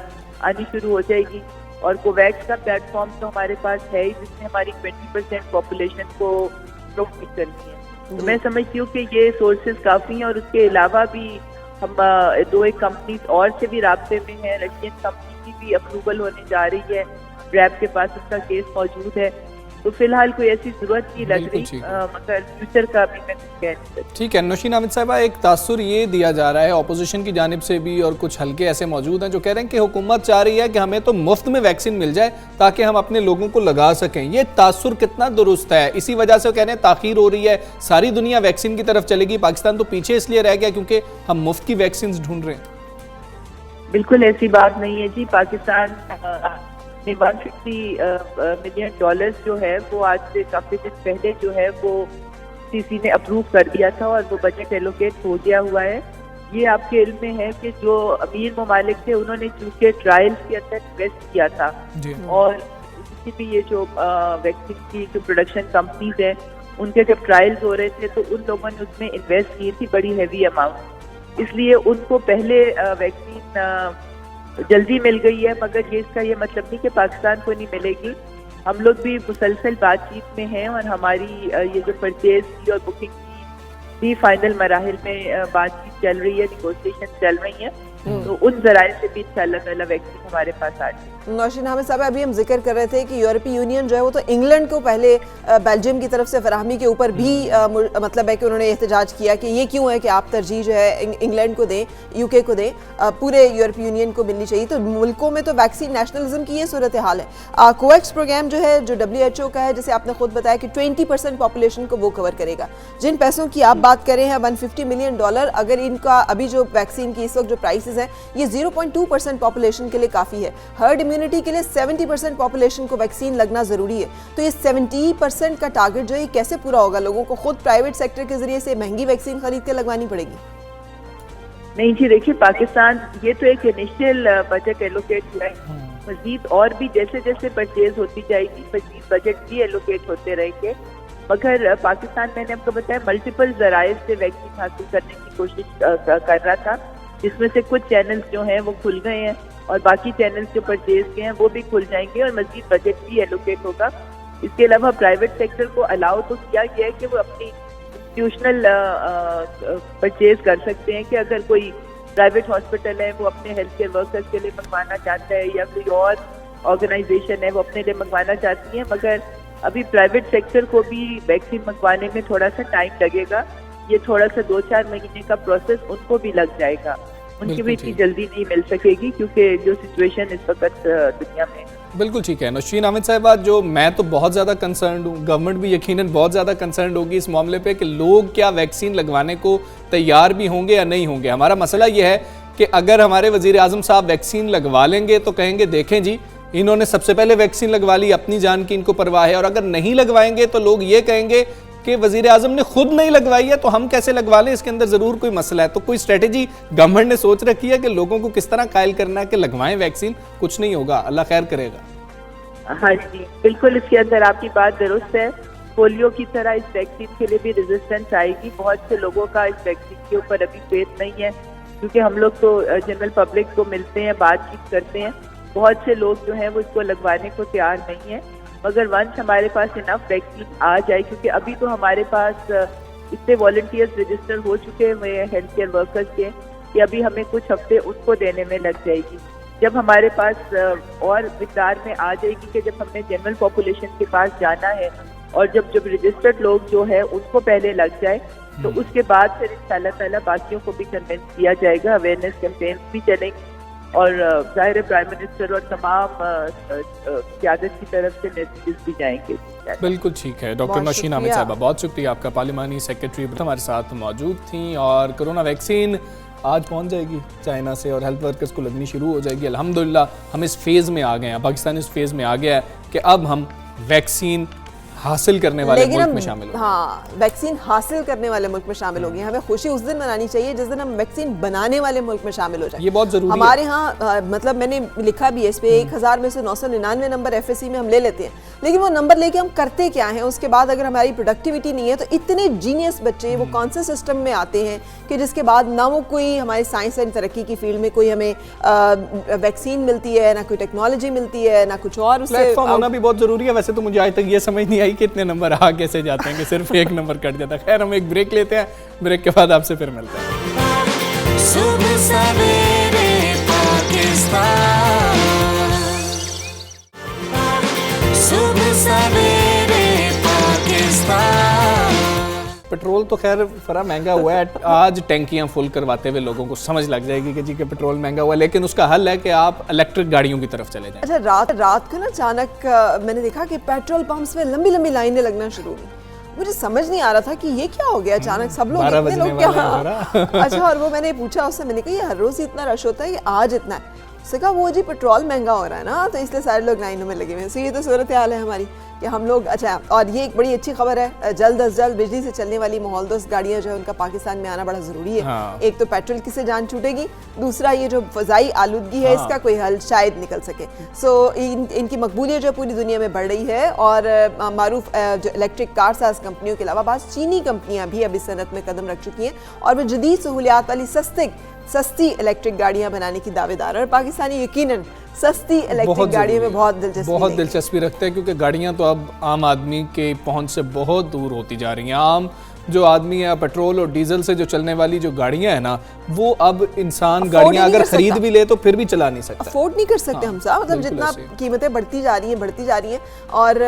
[SPEAKER 8] आनी शुरू हो जाएगी। और कोवैक्स का प्लेटफॉर्म तो हमारे पास है ही, जिसमें हमारी 20% पॉपुलेशन को प्रोवाइड करनी है। तो मैं समझती हूँ कि ये सोर्सेज काफ़ी हैं, और उसके अलावा भी हम 2-1 कंपनीज और से भी राब्ते में हैं। रशियन कंपनी की भी अप्रूवल होने जा रही है, रैब के पास उसका केस मौजूद है। तो फिलहाल कोई ऐसी जरूरत नहीं लग रही, मगर फ्यूचर का भी मैं कह नहीं सकती।
[SPEAKER 3] ठीक है नौशीन आमिद साहिबा, एक तासुर ये दिया जा रहा है अपोजिशन की जानिब से भी, और कुछ हल्के ऐसे मौजूद हैं जो कह रहे हैं कि हुकूमत चाह रही है कि हमें तो मुफ्त में वैक्सीन मिल जाए ताकि हम अपने लोगों को लगा सकें। ये तासुर कितना दुरुस्त है? इसी वजह से कह रहे हैं ताखीर हो रही है, सारी दुनिया वैक्सीन की तरफ चलेगी, पाकिस्तान तो पीछे इसलिए रह गया क्योंकि हम मुफ्त की वैक्सीन ढूंढ रहे हैं।
[SPEAKER 8] बिल्कुल ऐसी बात नहीं है जी। पाकिस्तान 150 मिलियन डॉलर्स जो है वो आज से काफी दिन पहले जो है वो सीसी ने अप्रूव कर दिया था, और वो बजट एलोकेट हो गया हुआ है। ये आपके इल्म में है कि जो अमीर ममालिक थे उन्होंने चूंकि ट्रायल्स के अंदर इन्वेस्ट किया था, और किसी भी ये जो वैक्सीन की जो प्रोडक्शन कंपनीज है उनके जब ट्रायल्स हो रहे थे तो उन लोगों ने उसमें इन्वेस्ट की थी बड़ी हैवी अमाउंट, इसलिए उनको पहले वैक्सीन जल्दी मिल गई है। मगर इसका ये मतलब नहीं कि पाकिस्तान को नहीं मिलेगी। हम लोग भी मुसलसल बातचीत में हैं, और हमारी ये जो परचेज की और बुकिंग की भी फाइनल मराहिल में बातचीत चल रही है, निगोशिएशन चल रही है। तो उन जराए से भी इंशाल्लाह ताला वैक्सीन हमारे पास आ जाए।
[SPEAKER 2] नौशीन हामिद साहब, अभी हम जिक्र कर रहे थे कि यूरोपीय यूनियन जो है वो तो इंग्लैंड को पहले बेल्जियम की तरफ से फराहमी के ऊपर भी मतलब है कि उन्होंने एहतजाज किया कि ये क्यों है कि आप तरजीह जो है इंग्लैंड को दें, यूके को दें, पूरे यूरोपीय यूनियन को मिलनी चाहिए। तो मुल्कों में तो वैक्सीन नेशनलिज्म की ये सूरत हाल है। कोवैक्स प्रोग्राम जो है, जो WHO का है, जैसे आपने खुद बताया कि 20% पॉपुलेशन को वो कवर करेगा। जिन पैसों की आप बात करें हैं $150 मिलियन, अगर इनका अभी जो वैक्सीन की इस वक्त जो प्राइसेस हैं ये 0.2% पॉपुलेशन के लिए काफ़ी है। हर्ड इम्यूनिटी के लिए 70% पॉपुलेशन को वैक्सीन लगना ज़रूरी है। तो ये 70% का टारगेट जो है कैसे पूरा होगा? लोगों को खुद प्राइवेट सेक्टर के जरिए से महंगी वैक्सीन खरीद के लगवानी पड़ेगी?
[SPEAKER 8] नहीं जी, देखिए पाकिस्तान, ये तो एक इनिशियल बजट एलोकेट हुआ है, मजीद और भी जैसे जैसे परचेज होती जाएगी मजीद बजट भी एलोकेट होते रहेंगे। मगर पाकिस्तान, मैंने आपको बताया, मल्टीपल जराए से वैक्सीन हासिल करने की कोशिश कर रहा था, जिसमें से कुछ चैनल्स जो हैं वो खुल गए हैं और बाकी चैनल्स जो परचेज के हैं वो भी खुल जाएंगे और मजीद बजट भी एलोकेट होगा। इसके अलावा प्राइवेट सेक्टर को अलाउ तो किया गया है कि वो अपनी इंस्टीट्यूशनल परचेज कर सकते हैं, कि अगर कोई प्राइवेट हॉस्पिटल है वो अपने हेल्थ केयर वर्कर्स के लिए मंगवाना चाहता है या कोई और ऑर्गेनाइजेशन है वो अपने लिए मंगवाना चाहती है। मगर अभी प्राइवेट सेक्टर को भी वैक्सीन मंगवाने में थोड़ा सा टाइम लगेगा। ये थोड़ा सा 2-4 महीने का प्रोसेस उनको भी लग जाएगा, उनकी भी इतनी जल्दी नहीं मिल सकेगी क्योंकि जो सिचुएशन इस वक्त दुनिया में।
[SPEAKER 3] बिल्कुल ठीक है नौशीन हामिद साहिबा, जो मैं तो बहुत ज़्यादा कंसर्न हूँ, गवर्नमेंट भी यकीनन बहुत ज़्यादा कंसर्न होगी इस मामले पे कि लोग क्या वैक्सीन लगवाने को तैयार भी होंगे या नहीं होंगे। हमारा मसला ये है कि अगर हमारे वज़ीर आज़म साहब वैक्सीन लगवा लेंगे तो कहेंगे देखें जी इन्होंने सबसे पहले वैक्सीन लगवा ली, अपनी जान की इनको परवाह है, और अगर नहीं लगवाएंगे तो लोग ये कहेंगे कि वज़ीर आज़म ने खुद नहीं लगवाई है तो हम कैसे लगवा लें, इसके अंदर ज़रूर कोई मसला है। तो कोई स्ट्रेटेजी गवर्नमेंट ने सोच रखी है कि लोगों को किस तरह कायल करना है कि लगवाएं वैक्सीन? कुछ नहीं होगा, अल्लाह खैर करेगा।
[SPEAKER 8] हाँ जी, बिल्कुल इसके अंदर आपकी बात दुरुस्त है। पोलियो की तरह इस वैक्सीन के लिए भी रेजिस्टेंस आएगी। बहुत से लोगों का इस वैक्सीन के ऊपर अभी फेथ नहीं है, क्योंकि हम लोग तो जनरल पब्लिक को मिलते हैं, बातचीत करते हैं, बहुत से लोग जो हैं वो इसको लगवाने को तैयार नहीं है। मगर वंस हमारे पास इनफ वैक्सीन आ जाए, क्योंकि अभी तो हमारे पास इतने वॉलंटियर्स रजिस्टर हो चुके हुए हैं हेल्थ केयर वर्कर्स के कि अभी हमें कुछ हफ्ते उनको देने में लग जाएगी। जब हमारे पास और मिकदार में आ जाएगी कि जब हमने जनरल पॉपुलेशन के पास जाना है और जब रजिस्टर्ड लोग जो है उनको पहले लग जाए, तो उसके बाद फिर इंशाल्लाह ताला बाकियों को भी कन्विंस किया जाएगा, अवेयरनेस कैंपेन भी चलेंगे और ज़ाहिर प्राइम मिनिस्टर और तमाम क़यादत की तरफ से मैसेजेस भी जाएंगे।
[SPEAKER 3] बिल्कुल ठीक है डॉक्टर नौशीन हामिद साहिबा, बहुत शुक्रिया आपका। पार्लिमानी सेक्रेटरी हमारे साथ मौजूद थी। और कोरोना वैक्सीन आज पहुंच जाएगी चाइना से और हेल्थ वर्कर्स को लगनी शुरू हो जाएगी। अल्हम्दुलिल्लाह हम इस फेज़ में आ गए हैं, पाकिस्तान इस फेज़ में आ गया है कि अब हम वैक्सीन हासिल करने वाले मुल्क में शामिल हो।
[SPEAKER 2] हाँ, वैक्सीन हासिल करने वाले मुल्क में शामिल हो गए। हमें खुशी उस दिन मनानी चाहिए जिस दिन हम वैक्सीन बनाने वाले मुल्क में शामिल हो जाए।
[SPEAKER 3] ये बहुत जरूरी
[SPEAKER 2] हमारे यहाँ मतलब मैंने लिखा भी है इस पे 1000 में से 999 नंबर FSC में हम ले लेते हैं, लेकिन वो नंबर लेके हम करते क्या हैं? उसके बाद अगर हमारी प्रोडक्टिविटी नहीं है तो इतने जीनियस बच्चे वो कौन से सिस्टम में आते हैं कि जिसके बाद ना वो कोई हमारे साइंस एंड तरक्की की फील्ड में कोई हमें वैक्सीन मिलती है, ना कोई टेक्नोलॉजी मिलती है, ना कुछ और।
[SPEAKER 3] प्लेटफॉर्म होना भी बहुत जरूरी है। वैसे तो मुझे आज तक ये समझ नहीं आई कि इतने नंबर आ कैसे जाते हैं कि सिर्फ एक नंबर कट जाता है। खैर हम एक ब्रेक लेते हैं, ब्रेक के बाद आपसे फिर मिलते हैं।
[SPEAKER 1] सुबह सवेरे पाकिस्तान, सुबह सवेरे पाकिस्तान।
[SPEAKER 3] पेट्रोल तो खैर फरा महंगा हुआ है, आज टैंकियां फुल करवाते हुए लोगों को समझ लग जाएगी कि जी के पेट्रोल महंगा हुआ है, लेकिन उसका हल है कि आप इलेक्ट्रिक गाड़ियों की तरफ चले जाएं।
[SPEAKER 2] अच्छा, रात को ना अचानक मैंने देखा कि पेट्रोल पंप्स में लंबी लंबी लाइनें लगना शुरू हुई। मुझे समझ नहीं आ रहा था कि ये क्या हो गया अचानक, सब लोग इतने लोग क्या। अच्छा, और वो मैंने पूछा उससे, मैंने कहा ये हर रोज इतना रश होता है, ये आज इतना है? उससे कहा वो जी पेट्रोल महंगा हो रहा है ना, तो इसलिए सारे लोग लाइनों में लगे हुए हैं। सो ये तो सूरत हाल है हमारी कि हम लोग। अच्छा, और ये एक बड़ी अच्छी खबर है, जल्द अज जल्द बिजली से चलने वाली माहौलदोज गाड़ियां जो है उनका पाकिस्तान में आना बड़ा ज़रूरी है।
[SPEAKER 3] हाँ।
[SPEAKER 2] एक तो पेट्रोल की से जान छूटेगी, दूसरा ये जो फ़ज़ाई आलूदगी है इसका कोई हल शायद निकल सके। सो इनकी मकबूलियत जो पूरी दुनिया में बढ़ रही है और मारूफ जो इलेक्ट्रिक कार साज कंपनियों के अलावा बाज़ चीनी कंपनियाँ भी अब इस सनत में कदम रख चुकी हैं और वो जदीद सहूलियात वाली सस्ती इलेक्ट्रिक गाड़ियां बनाने की दावेदार है। और पाकिस्तानी यकीनन सस्ती इलेक्ट्रिक गाड़ियों में बहुत दिलचस्पी
[SPEAKER 3] रखते हैं, क्योंकि गाड़ियां तो अब आम आदमी के पहुंच से बहुत दूर होती जा रही हैं। आम जो आदमी है पेट्रोल और डीजल से जो चलने वाली जो गाड़ियां हैं ना, वो अब इंसान गाड़ियां अगर खरीद भी ले तो फिर भी चला नहीं सकता,
[SPEAKER 2] अफोर्ड नहीं कर सकते हम साहब। मतलब जितना कीमतें बढ़ती जा रही हैं और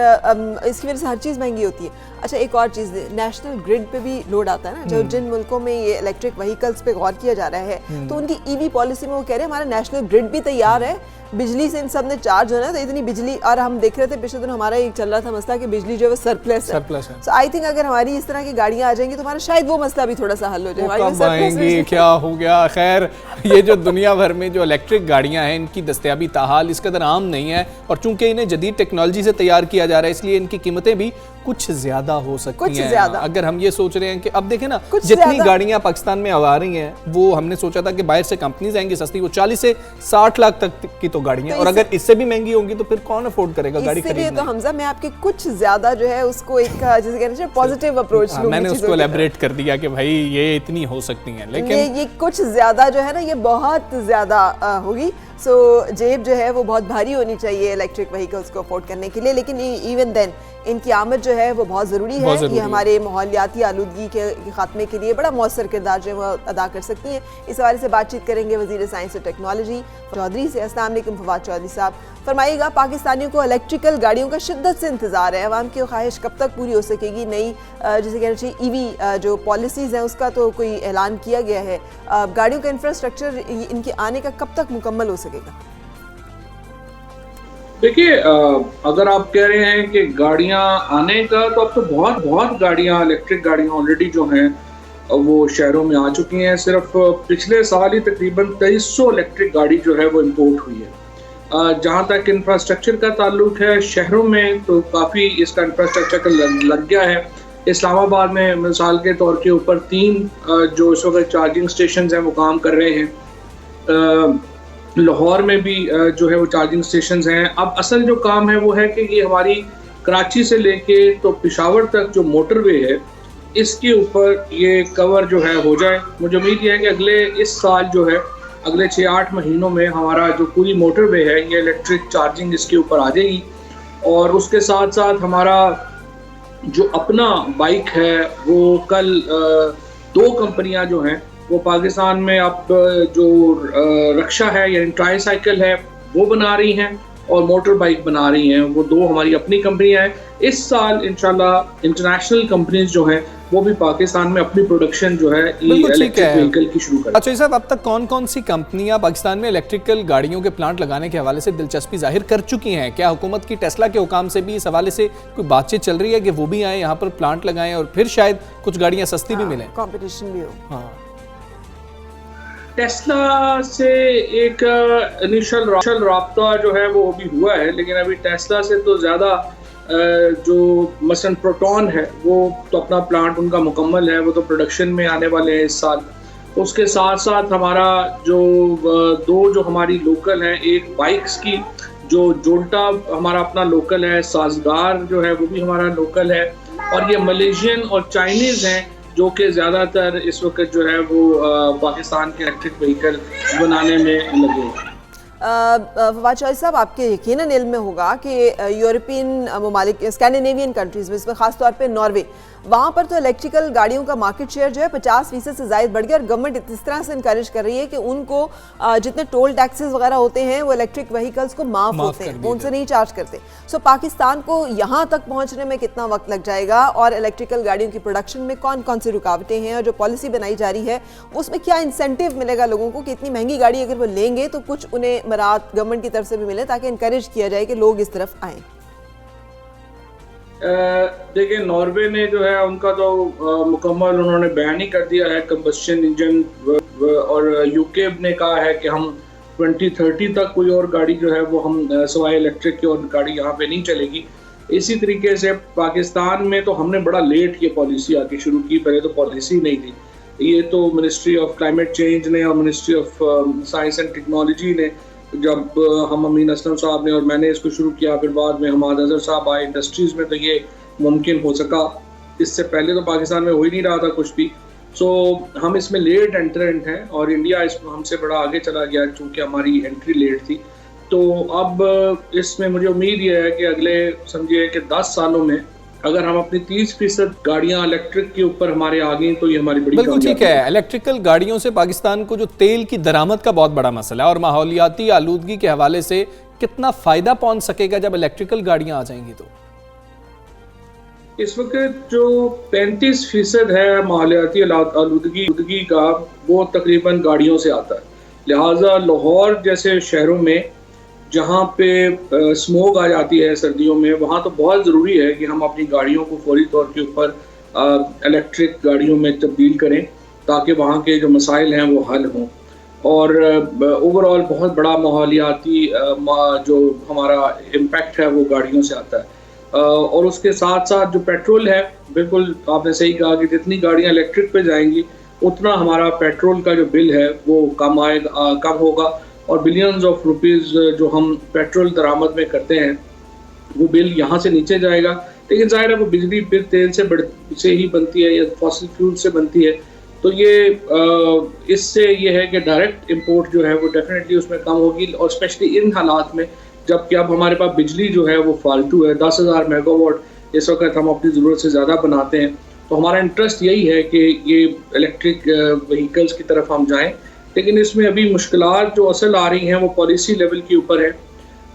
[SPEAKER 2] इसकी वजह से हर चीज़ महंगी होती है। अच्छा, एक और चीज़, नेशनल ग्रिड पे भी लोड आता है ना, जो जिन मुल्कों में ये इलेक्ट्रिक व्हीकल्स पे गौर किया जा रहा है तो उनकी ईवी पॉलिसी में वो कह रहे हैं हमारा नेशनल ग्रिड भी तैयार है, बिजली से इन सब ने चार्ज होना है, तो इतनी बिजली, और हम देख रहे थे पिछले दिन हमारा एक चल रहा था मसला कि बिजली जो है सरप्लस है। सो आई थिंक अगर हमारी इस तरह की गाड़ियां आ जाएंगी तो हमारा शायद वो मसला भी थोड़ा सा हल हो जाए।
[SPEAKER 3] कब आएंगी, क्या हो गया? खैर, ये जो दुनिया भर में जो इलेक्ट्रिक गाड़ियां हैं इनकी दस्तयाबी ताहाल इस कदर आम नहीं है, और चूंकि इन्हें जदीद टेक्नोलॉजी से तैयार किया जा रहा है इसलिए इनकी कीमतें भी कुछ ज्यादा हो सकती हैं। अगर हम ये सोच रहे हैं कि अब देखें ना, जितनी गाड़ियां पाकिस्तान में आ रही हैं वो हमने सोचा था कि बाहर से कंपनीज आएंगी सस्ती, वो 40 से 60 लाख तक की तो गाड़ियां, और अगर इससे भी महंगी होंगी तो फिर कौन अफोर्ड करेगा गाड़ी खरीदना?
[SPEAKER 2] तो हमजा मैं आपके कुछ ज्यादा जो है उसको एक जैसे कहते हैं पॉजिटिव अप्रोच लूंगी,
[SPEAKER 3] मैंने उसको एलैबोरेट कर दिया कि भाई ये इतनी हो सकती हैं, लेकिन
[SPEAKER 2] ये कुछ ज्यादा जो है ना ये बहुत ज्यादा होगी। सो जेब जो है वो बहुत भारी होनी चाहिए इलेक्ट्रिक व्हीकल्स को अफोर्ड करने के लिए, लेकिन इवन देन इनकी आमद जो है वो बहुत ज़रूरी है। ये हमारे माहौलियाती आलूदगी के खात्मे के लिए बड़ा मौसर किरदार जो है वो अदा कर सकती हैं। इस हवाले से बातचीत करेंगे वज़ीर साइंस और टेक्नोलॉजी चौधरी से। अस्सलाम वालेकुम फवाद चौधरी साहब, फरमाइएगा, पाकिस्तानियों को इलेक्ट्रिकल गाड़ियों का शिद्दत से इंतज़ार है, अवाम की ख्वाहिश कब तक पूरी हो सकेगी? नई जिसे कहना चाहिए ईवी जो पॉलिसीज़ हैं उसका तो कोई ऐलान किया गया है, गाड़ियों का इंफ्रास्ट्रक्चर इनके आने का कब तक मुकम्मल हो सकेगा?
[SPEAKER 9] देखिए, अगर आप कह रहे हैं कि गाड़ियां आने का, तो अब तो बहुत गाड़ियां, इलेक्ट्रिक गाड़ियां ऑलरेडी जो हैं वो शहरों में आ चुकी हैं। सिर्फ पिछले साल ही तकरीबन 2300 इलेक्ट्रिक गाड़ी जो है वो इंपोर्ट हुई है। जहां तक इंफ्रास्ट्रक्चर का ताल्लुक है, शहरों में तो काफ़ी इसका इंफ्रास्ट्रक्चर लग गया है। इस्लामाबाद में मिसाल के तौर के ऊपर 3 जो इस वक्त चार्जिंग स्टेशन हैं वो काम कर रहे हैं। लाहौर में भी जो है वो चार्जिंग स्टेशंस हैं। अब असल जो काम है वो है कि ये हमारी कराची से लेके तो पेशावर तक जो मोटरवे है इसके ऊपर ये कवर जो है हो जाए। मुझे उम्मीद है कि इस साल जो है अगले 6-8 महीनों में हमारा जो पूरी मोटरवे है ये इलेक्ट्रिक चार्जिंग इसके ऊपर आ जाएगी। और उसके साथ साथ हमारा जो अपना बाइक है वो कल 2 कंपनियां जो हैं वो पाकिस्तान में अब जो रक्षा है यानी ट्राईसाइकिल है वो बना रही हैं और मोटर बाइक बना रही हैं। वो 2 हमारी अपनी कंपनियां हैं। इस साल इंशाल्लाह इंटरनेशनल कंपनीज जो हैं वो भी पाकिस्तान में अपनी प्रोडक्शन जो है इलेक्ट्रिक व्हीकल की शुरू करें।
[SPEAKER 3] अच्छा साहब, अब तक कौन कौन सी कंपनियां पाकिस्तान में इलेक्ट्रिकल गाड़ियों के प्लांट लगाने के हवाले से दिलचस्पी जाहिर कर चुकी हैं? क्या हुकूमत की टेस्ला के हुकाम से भी इस हवाले से कोई बातचीत चल रही है कि वो भी आए यहाँ पर प्लांट लगाएं और फिर शायद कुछ गाड़ियाँ सस्ती भी मिलें,
[SPEAKER 2] कॉम्पिटिशन भी हो?
[SPEAKER 3] हाँ,
[SPEAKER 9] टेस्ला से एक इनिशियल राब्ता जो है वो भी हुआ है, लेकिन अभी टेस्ला से तो ज़्यादा जो मसलन प्रोटॉन है वो तो अपना प्लांट उनका मुकम्मल है, वो तो प्रोडक्शन में आने वाले हैं इस साल। उसके साथ साथ हमारा जो 2 जो हमारी लोकल हैं, एक बाइक्स की जो जोल्टा हमारा अपना लोकल है, साजगार जो है वो भी हमारा लोकल है, और ये मलेशियन और चाइनीज़ हैं जो कि ज़्यादातर इस वक्त जो है वो पाकिस्तान के इलेक्ट्रिक व्हीकल बनाने में लगे हैं।
[SPEAKER 2] फवाद चौधरी साहब, आपके यकीनन इल्म में होगा कि यूरोपियन ममालिक, स्कैंडिनेवियन कंट्रीज़ में, इसमें ख़ास तौर पे नॉर्वे, वहाँ पर तो इलेक्ट्रिकल गाड़ियों का मार्केट शेयर जो है 50% से ज़ायद बढ़ गया, और गवर्नमेंट इस तरह से इनकरेज कर रही है कि उनको जितने टोल टैक्सेस वगैरह होते हैं वो इलेक्ट्रिक व्हीकल्स को माफ़ होते हैं, वो उनसे नहीं चार्ज करते। सो पाकिस्तान को यहाँ तक पहुँचने में कितना वक्त लग जाएगा, और इलेक्ट्रिकल गाड़ियों की प्रोडक्शन में कौन कौन सी रुकावटें हैं, और जो पॉलिसी बनाई जा रही है उसमें क्या इंसेंटिव मिलेगा लोगों को कि इतनी महंगी गाड़ी अगर वो लेंगे तो कुछ उन्हें मराद गवर्नमेंट की तरफ से भी मिले ताकि इनकरेज किया जाए कि लोग इस तरफ आएँ?
[SPEAKER 9] देखिए, नॉर्वे ने जो है उनका तो मुकम्मल उन्होंने बैन ही कर दिया है कंबस्शन इंजन, और यूके ने कहा है कि हम 2030 तक कोई और गाड़ी जो है वो हम सवाए इलेक्ट्रिक की और गाड़ी यहाँ पे नहीं चलेगी। इसी तरीके से पाकिस्तान में तो हमने बड़ा लेट ये पॉलिसी आके शुरू की, पहले तो पॉलिसी नहीं थी। ये तो मिनिस्ट्री ऑफ क्लाइमेट चेंज ने और ministry of science and technology ने, जब हम अमीन असलम साहब ने और मैंने इसको शुरू किया, फिर बाद में हमाद अजहर साहब आए इंडस्ट्रीज़ में, तो ये मुमकिन हो सका। इससे पहले तो पाकिस्तान में हो ही नहीं रहा था कुछ भी। सो हम इसमें लेट एंट्रेंट हैं और इंडिया इसमें हमसे बड़ा आगे चला गया चूँकि हमारी एंट्री लेट थी। तो अब इसमें मुझे उम्मीद ये है कि अगले समझिए कि 10 सालों में अगर हम अपनी 30% गाड़ियां इलेक्ट्रिक के ऊपर हमारे आ गई तो ये हमारी बड़ी
[SPEAKER 3] बिल्कुल ठीक है। इलेक्ट्रिकल गाड़ियों से पाकिस्तान को जो तेल की दरामद का बहुत बड़ा मसला है और माहौलियाती आलूदगी के हवाले से कितना फायदा पहुंच सकेगा जब इलेक्ट्रिकल गाड़ियां आ जाएंगी? तो
[SPEAKER 9] इस वक्त जो 35% है माहौलियाती आलूदगी का, वो तकरीबन गाड़ियों से आता है। लिहाजा लाहौर जैसे शहरों में जहाँ पे स्मोक आ जाती है सर्दियों में, वहाँ तो बहुत ज़रूरी है कि हम अपनी गाड़ियों को फौरी तौर के ऊपर इलेक्ट्रिक गाड़ियों में तब्दील करें ताकि वहाँ के जो मसाइल हैं वो हल हों। और ओवरऑल बहुत बड़ा माहौलियाती जो हमारा इम्पैक्ट है वो गाड़ियों से आता है। और उसके साथ साथ जो पेट्रोल है, बिल्कुल आपने सही कहा कि जितनी गाड़ियाँ इलेक्ट्रिक पे जाएंगी उतना हमारा पेट्रोल का जो बिल है वो कम होगा और बिलियंस ऑफ रुपीज़ जो हम पेट्रोल दरामद में करते हैं वो बिल यहाँ से नीचे जाएगा। लेकिन जाहिर है वो बिजली फिर तेल से ही बनती है या फॉसिल फ्यूल से बनती है, तो ये इससे ये है कि डायरेक्ट इंपोर्ट जो है वो डेफिनेटली उसमें कम होगी। और स्पेशली इन हालात में जबकि अब हमारे पास बिजली जो है वो फालतू है, 10,000 मेगावाट इस वक्त हम अपनी ज़रूरत से ज़्यादा बनाते हैं, तो हमारा इंटरेस्ट यही है कि ये इलेक्ट्रिक व्हीकल्स की तरफ हम जाएं। लेकिन इसमें अभी मुश्किलात जो असल आ रही हैं वो पॉलिसी लेवल के ऊपर है,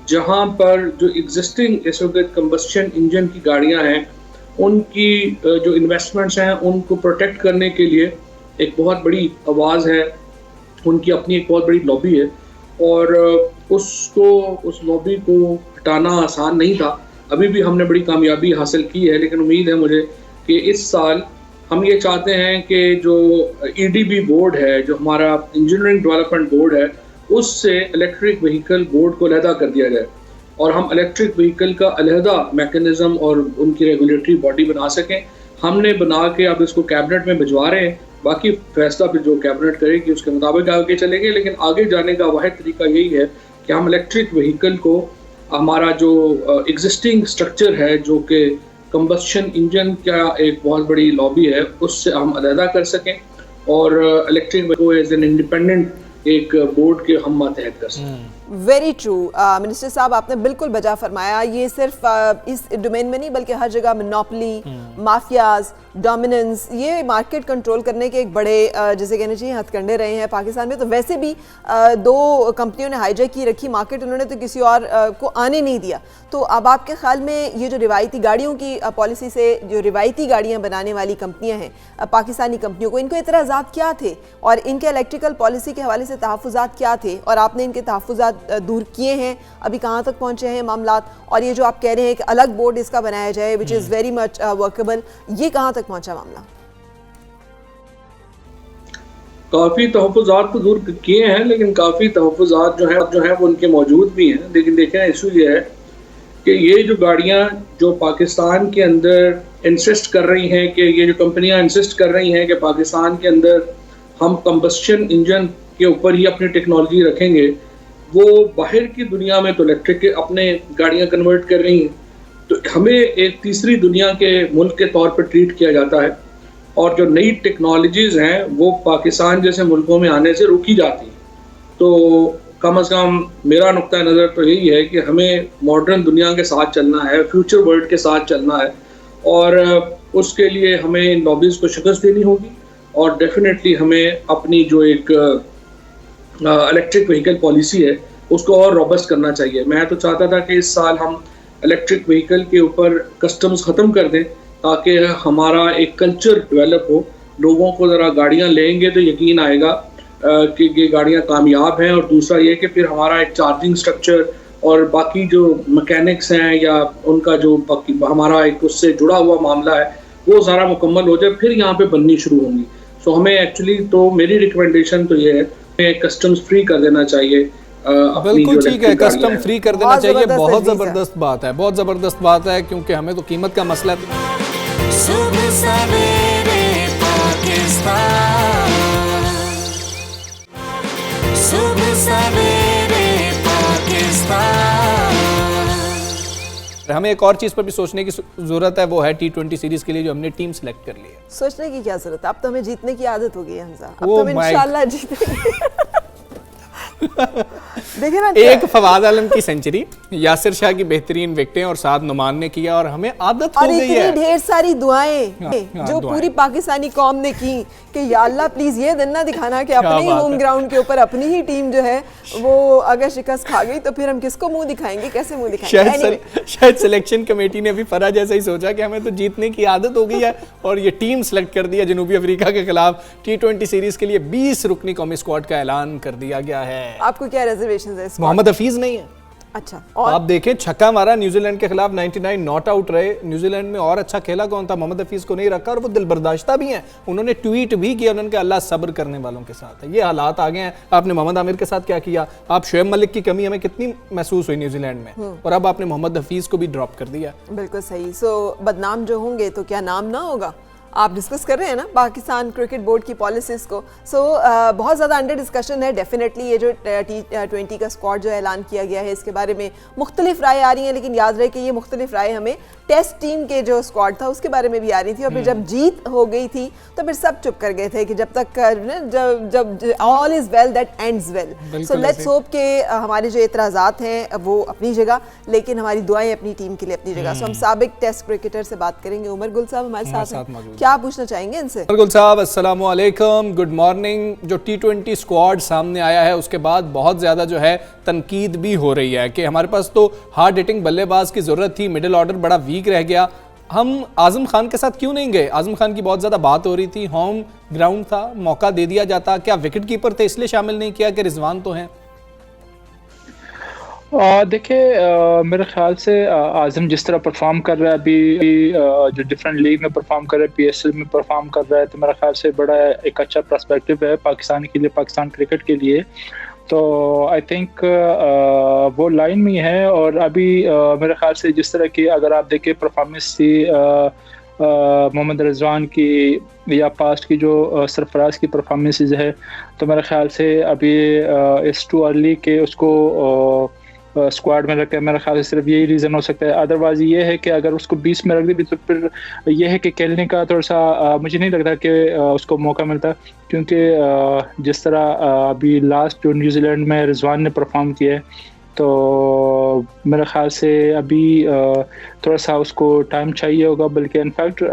[SPEAKER 9] जहाँ पर जो एग्जिस्टिंग इस वक्त कंबस्शन इंजन की गाड़ियाँ हैं उनकी जो इन्वेस्टमेंट्स हैं उनको प्रोटेक्ट करने के लिए एक बहुत बड़ी आवाज़ है, उनकी अपनी एक बहुत बड़ी लॉबी है और उस लॉबी को हटाना आसान नहीं था। अभी भी हमने बड़ी कामयाबी हासिल की है, लेकिन उम्मीद है मुझे कि इस साल हम ये चाहते हैं कि जो EDB बोर्ड है, जो हमारा इंजीनियरिंग डेवलपमेंट बोर्ड है, उससे इलेक्ट्रिक व्हीकल बोर्ड को अलहदा कर दिया जाए और हम इलेक्ट्रिक व्हीकल का अलहदा मैकेनिज़्म और उनकी रेगुलेटरी बॉडी बना सकें। हमने बना के अब इसको कैबिनेट में भिजवा रहे हैं, बाकी फैसला फिर जो कैबिनेट करेगी उसके मुताबिक आगे चलेंगे। लेकिन आगे जाने का वाहिद तरीका यही है कि हम इलेक्ट्रिक व्हीकल को हमारा जो एग्जिस्टिंग स्ट्रक्चर है जो कि कंबस्शन इंजन का एक बहुत बड़ी लॉबी है, उससे हम अलहदा कर सकें और इलेक्ट्रिक को एज एन इंडिपेंडेंट एक बोर्ड के हम मातहत कर सकें।
[SPEAKER 2] वेरी ट्रू मिनिस्टर साहब, आपने बिल्कुल बजा फरमाया। ये सिर्फ इस डोमेन में नहीं बल्कि हर जगह मोनोपोली, माफियाज, डोमिनेंस, ये मार्केट कंट्रोल करने के एक बड़े जैसे कहना चाहिए हथकंडे रहे हैं पाकिस्तान में। तो वैसे भी 2 कंपनियों ने हाईजैक की रखी मार्केट, उन्होंने तो किसी और को आने नहीं दिया। तो अब आपके ख्याल में ये जो रिवायती गाड़ियों की पॉलिसी से जो रिवायती गाड़ियाँ बनाने वाली कंपनियाँ हैं पाकिस्तानी कंपनियों को, इनको एतराज़ात क्या थे और इनके इलेक्ट्रिकल पॉलिसी के हवाले से तहफ़्फ़ुज़ात क्या थे और आपने इनके तहफ़्फ़ुज़ात दूर किए हैं, अभी कहाँ तक पहुँचे हैं मामलात? और ये जो आप कह रहे हैं कि अलग बोर्ड इसका बनाया जाए which is very much workable, ये कहाँ तक पहुँचा मामला?
[SPEAKER 9] काफ़ी तहफ़्फ़ुज़ात तो दूर किए हैं, लेकिन काफ़ी तहफ़्फ़ुज़ात जो है वो उनके मौजूद भी हैं। लेकिन देखें इशू ये है कि ये जो गाड़ियाँ जो पाकिस्तान के अंदर इंसिस्ट कर रही हैं कि ये जो कंपनियाँ इंसिस्ट कर रही हैं कि पाकिस्तान के अंदर हम कंबस्शन इंजन के ऊपर ही अपनी टेक्नोलॉजी रखेंगे, वो बाहर की दुनिया में तो इलेक्ट्रिक के अपने गाड़ियाँ कन्वर्ट कर रही हैं, तो हमें एक तीसरी दुनिया के मुल्क के तौर पर ट्रीट किया जाता है और जो नई टेक्नोलॉजीज़ हैं वो पाकिस्तान जैसे मुल्कों में आने से रोकी जाती हैं। तो कम से कम मेरा नुक्ता नज़र तो यही है कि हमें मॉडर्न दुनिया के साथ चलना है, फ्यूचर वर्ल्ड के साथ चलना है और उसके लिए हमें इन लॉबीज़ को शिकस्त देनी होगी और डेफिनेटली हमें अपनी जो एक इलेक्ट्रिक व्हीकल पॉलिसी है उसको और रोबस्ट करना चाहिए। मैं तो चाहता था कि इस साल हम इलेक्ट्रिक व्हीकल के ऊपर कस्टम्स ख़त्म कर दें ताकि हमारा एक कल्चर डेवलप हो। लोगों को ज़रा गाड़ियाँ लेंगे तो यकीन आएगा कि ये गाड़ियाँ कामयाब हैं, और दूसरा ये कि फिर हमारा एक चार्जिंग स्ट्रक्चर और बाकी जो मैकेनिक्स हैं या उनका जो बाकी हमारा एक उससे जुड़ा हुआ मामला है वो सारा मुकम्मल हो जाए, फिर यहाँ पे बननी शुरू होंगी। सो हमें एक्चुअली तो मेरी रिकमेंडेशन तो ये है कस्टम्स फ्री कर देना चाहिए।
[SPEAKER 3] बिल्कुल ठीक है, कस्टम फ्री कर देना चाहिए। बहुत ज़बरदस्त बात है, बहुत ज़बरदस्त बात है, क्योंकि हमें तो कीमत का मसला
[SPEAKER 1] सुबह सवेरे पाकिस्तान, सुबह सवेरे पाकिस्तान।
[SPEAKER 3] हमें एक और चीज़ पर भी सोचने की ज़रूरत है, वो है T20 सीरीज़ के लिए जो हमने टीम सेलेक्ट कर ली है।
[SPEAKER 2] सोचने की क्या ज़रूरत है, अब तो हमें जीतने की आदत हो गई है हमजा, अब तो हम इंशाल्लाह जीतेंगे। देखिए ना,
[SPEAKER 3] एक फवाद आलम की सेंचुरी, यासिर शाह की बेहतरीन विकेटें और साथ नुमान ने किया, और हमें आदत हो
[SPEAKER 2] और
[SPEAKER 3] गई
[SPEAKER 2] इतनी
[SPEAKER 3] है।
[SPEAKER 2] ढेर सारी दुआएं जो
[SPEAKER 3] दुआएं।
[SPEAKER 2] पूरी पाकिस्तानी कौम ने की कि या अल्लाह प्लीज ये दिन ना दिखाना कि अपने ही
[SPEAKER 3] बात
[SPEAKER 2] होम
[SPEAKER 3] है।
[SPEAKER 2] ग्राउंड के ऊपर अपनी ही टीम जो है वो अगर शिकस्त खा गई तो फिर हम किसको मुंह दिखाएंगे, कैसे मुंह दिखाएंगे। Anyway,
[SPEAKER 3] शायद सिलेक्शन कमेटी ने भी फरा जैसा ही सोचा कि हमें तो जीतने की आदत हो गई है, और ये टीम सेलेक्ट कर दिया जनूबी अफ्रीका के खिलाफ। T20 सीरीज के लिए 20 रुकनी कौमी स्क्वाड का ऐलान कर दिया गया है।
[SPEAKER 2] आपको क्या रिजर्वेशन है इस
[SPEAKER 3] मोहम्मद हफीज नहीं है।
[SPEAKER 2] अच्छा, और
[SPEAKER 3] आप देखें, छक्का मारा न्यूजीलैंड के खिलाफ, 99 नॉट आउट रहे। न्यूजीलैंड में और अच्छा खेला कौन था? मोहम्मद हफीज को नहीं रखा, और वो दिल बर्दाश्ता भी हैं। उन्होंने ट्वीट भी किया, उन्होंने कहा अल्लाह सब्र करने वालों के साथ है। ये हालात आ गए हैं। आपने मोहम्मद आमिर के साथ क्या किया? आप शोएब मलिक की कमी हमें कितनी महसूस हुई न्यूजीलैंड में, और अब आपने मोहम्मद हफीज को भी ड्रॉप कर दिया।
[SPEAKER 2] बिल्कुल सही। सो बदनाम जो होंगे तो क्या नाम ना होगा? आप डिस्कस कर रहे हैं ना पाकिस्तान क्रिकेट बोर्ड की पॉलिसीज को। सो बहुत ज़्यादा अंडर डिस्कशन है। डेफिनेटली ये जो T20 का स्क्वाड जो ऐलान किया गया है इसके बारे में मुख्तलिफ राय आ रही हैं, लेकिन याद रहे कि ये मुख्तलिफ राय हमें टेस्ट टीम के जो स्क्वाड था उसके बारे में भी आ रही थी, और फिर जब जीत हो गई थी तो फिर सब चुप कर गए थे कि जब तक जब all is well that ends well. So let's hope कि हमारे जो एतराज़ात हैं वो अपनी जगह, लेकिन हमारी दुआएं अपनी टीम के लिए अपनी जगह। सो हम साबिक टेस्ट क्रिकेटर से बात करेंगे। उमर गुल साहब हमारे साथ हैं, क्या पूछना चाहेंगे इनसे?
[SPEAKER 3] गुल साहब अस्सलाम वालेकुम, गुड मॉर्निंग। जो T20 स्क्वाड सामने आया है उसके बाद बहुत ज़्यादा जो है तनकीद भी हो रही है कि हमारे पास तो हार्ड हिटिंग बल्लेबाज की ज़रूरत थी, मिडिल ऑर्डर बड़ा वीक रह गया। हम आजम खान के साथ क्यों नहीं गए? आजम खान की बहुत ज़्यादा बात हो रही थी, होम ग्राउंड था, मौका दे दिया जाता। क्या विकेट कीपर थे इसलिए शामिल नहीं किया कि रिजवान तो हैं?
[SPEAKER 10] देखिए, मेरे ख्याल से आज़म जिस तरह परफॉर्म कर रहा है अभी, जो डिफरेंट लीग में परफॉर्म कर रहा है, PSL में परफॉर्म कर रहा है, तो मेरे ख्याल से बड़ा एक अच्छा पर्सपेक्टिव है पाकिस्तान के लिए, पाकिस्तान क्रिकेट के लिए। तो आई थिंक वो लाइन में है। और अभी मेरे ख्याल से जिस तरह की अगर आप देखें परफॉर्मेंस थी मोहम्मद रिजवान की या पास्ट की जो सरफराज की परफॉर्मेंसेस है, तो मेरे ख्याल से अभी इट्स टू अर्ली के उसको स्क्वाड में रखे। मेरे ख्याल से सिर्फ यही रीज़न हो सकता है। अदरवाइज ये है कि अगर उसको 20 में रख दी तो फिर ये है कि खेलने का थोड़ा सा मुझे नहीं लगता कि उसको मौका मिलता, क्योंकि जिस तरह अभी लास्ट जो न्यूजीलैंड में रिजवान ने परफॉर्म किया है, तो मेरे ख्याल से अभी थोड़ा सा उसको टाइम चाहिए होगा। बल्कि in fact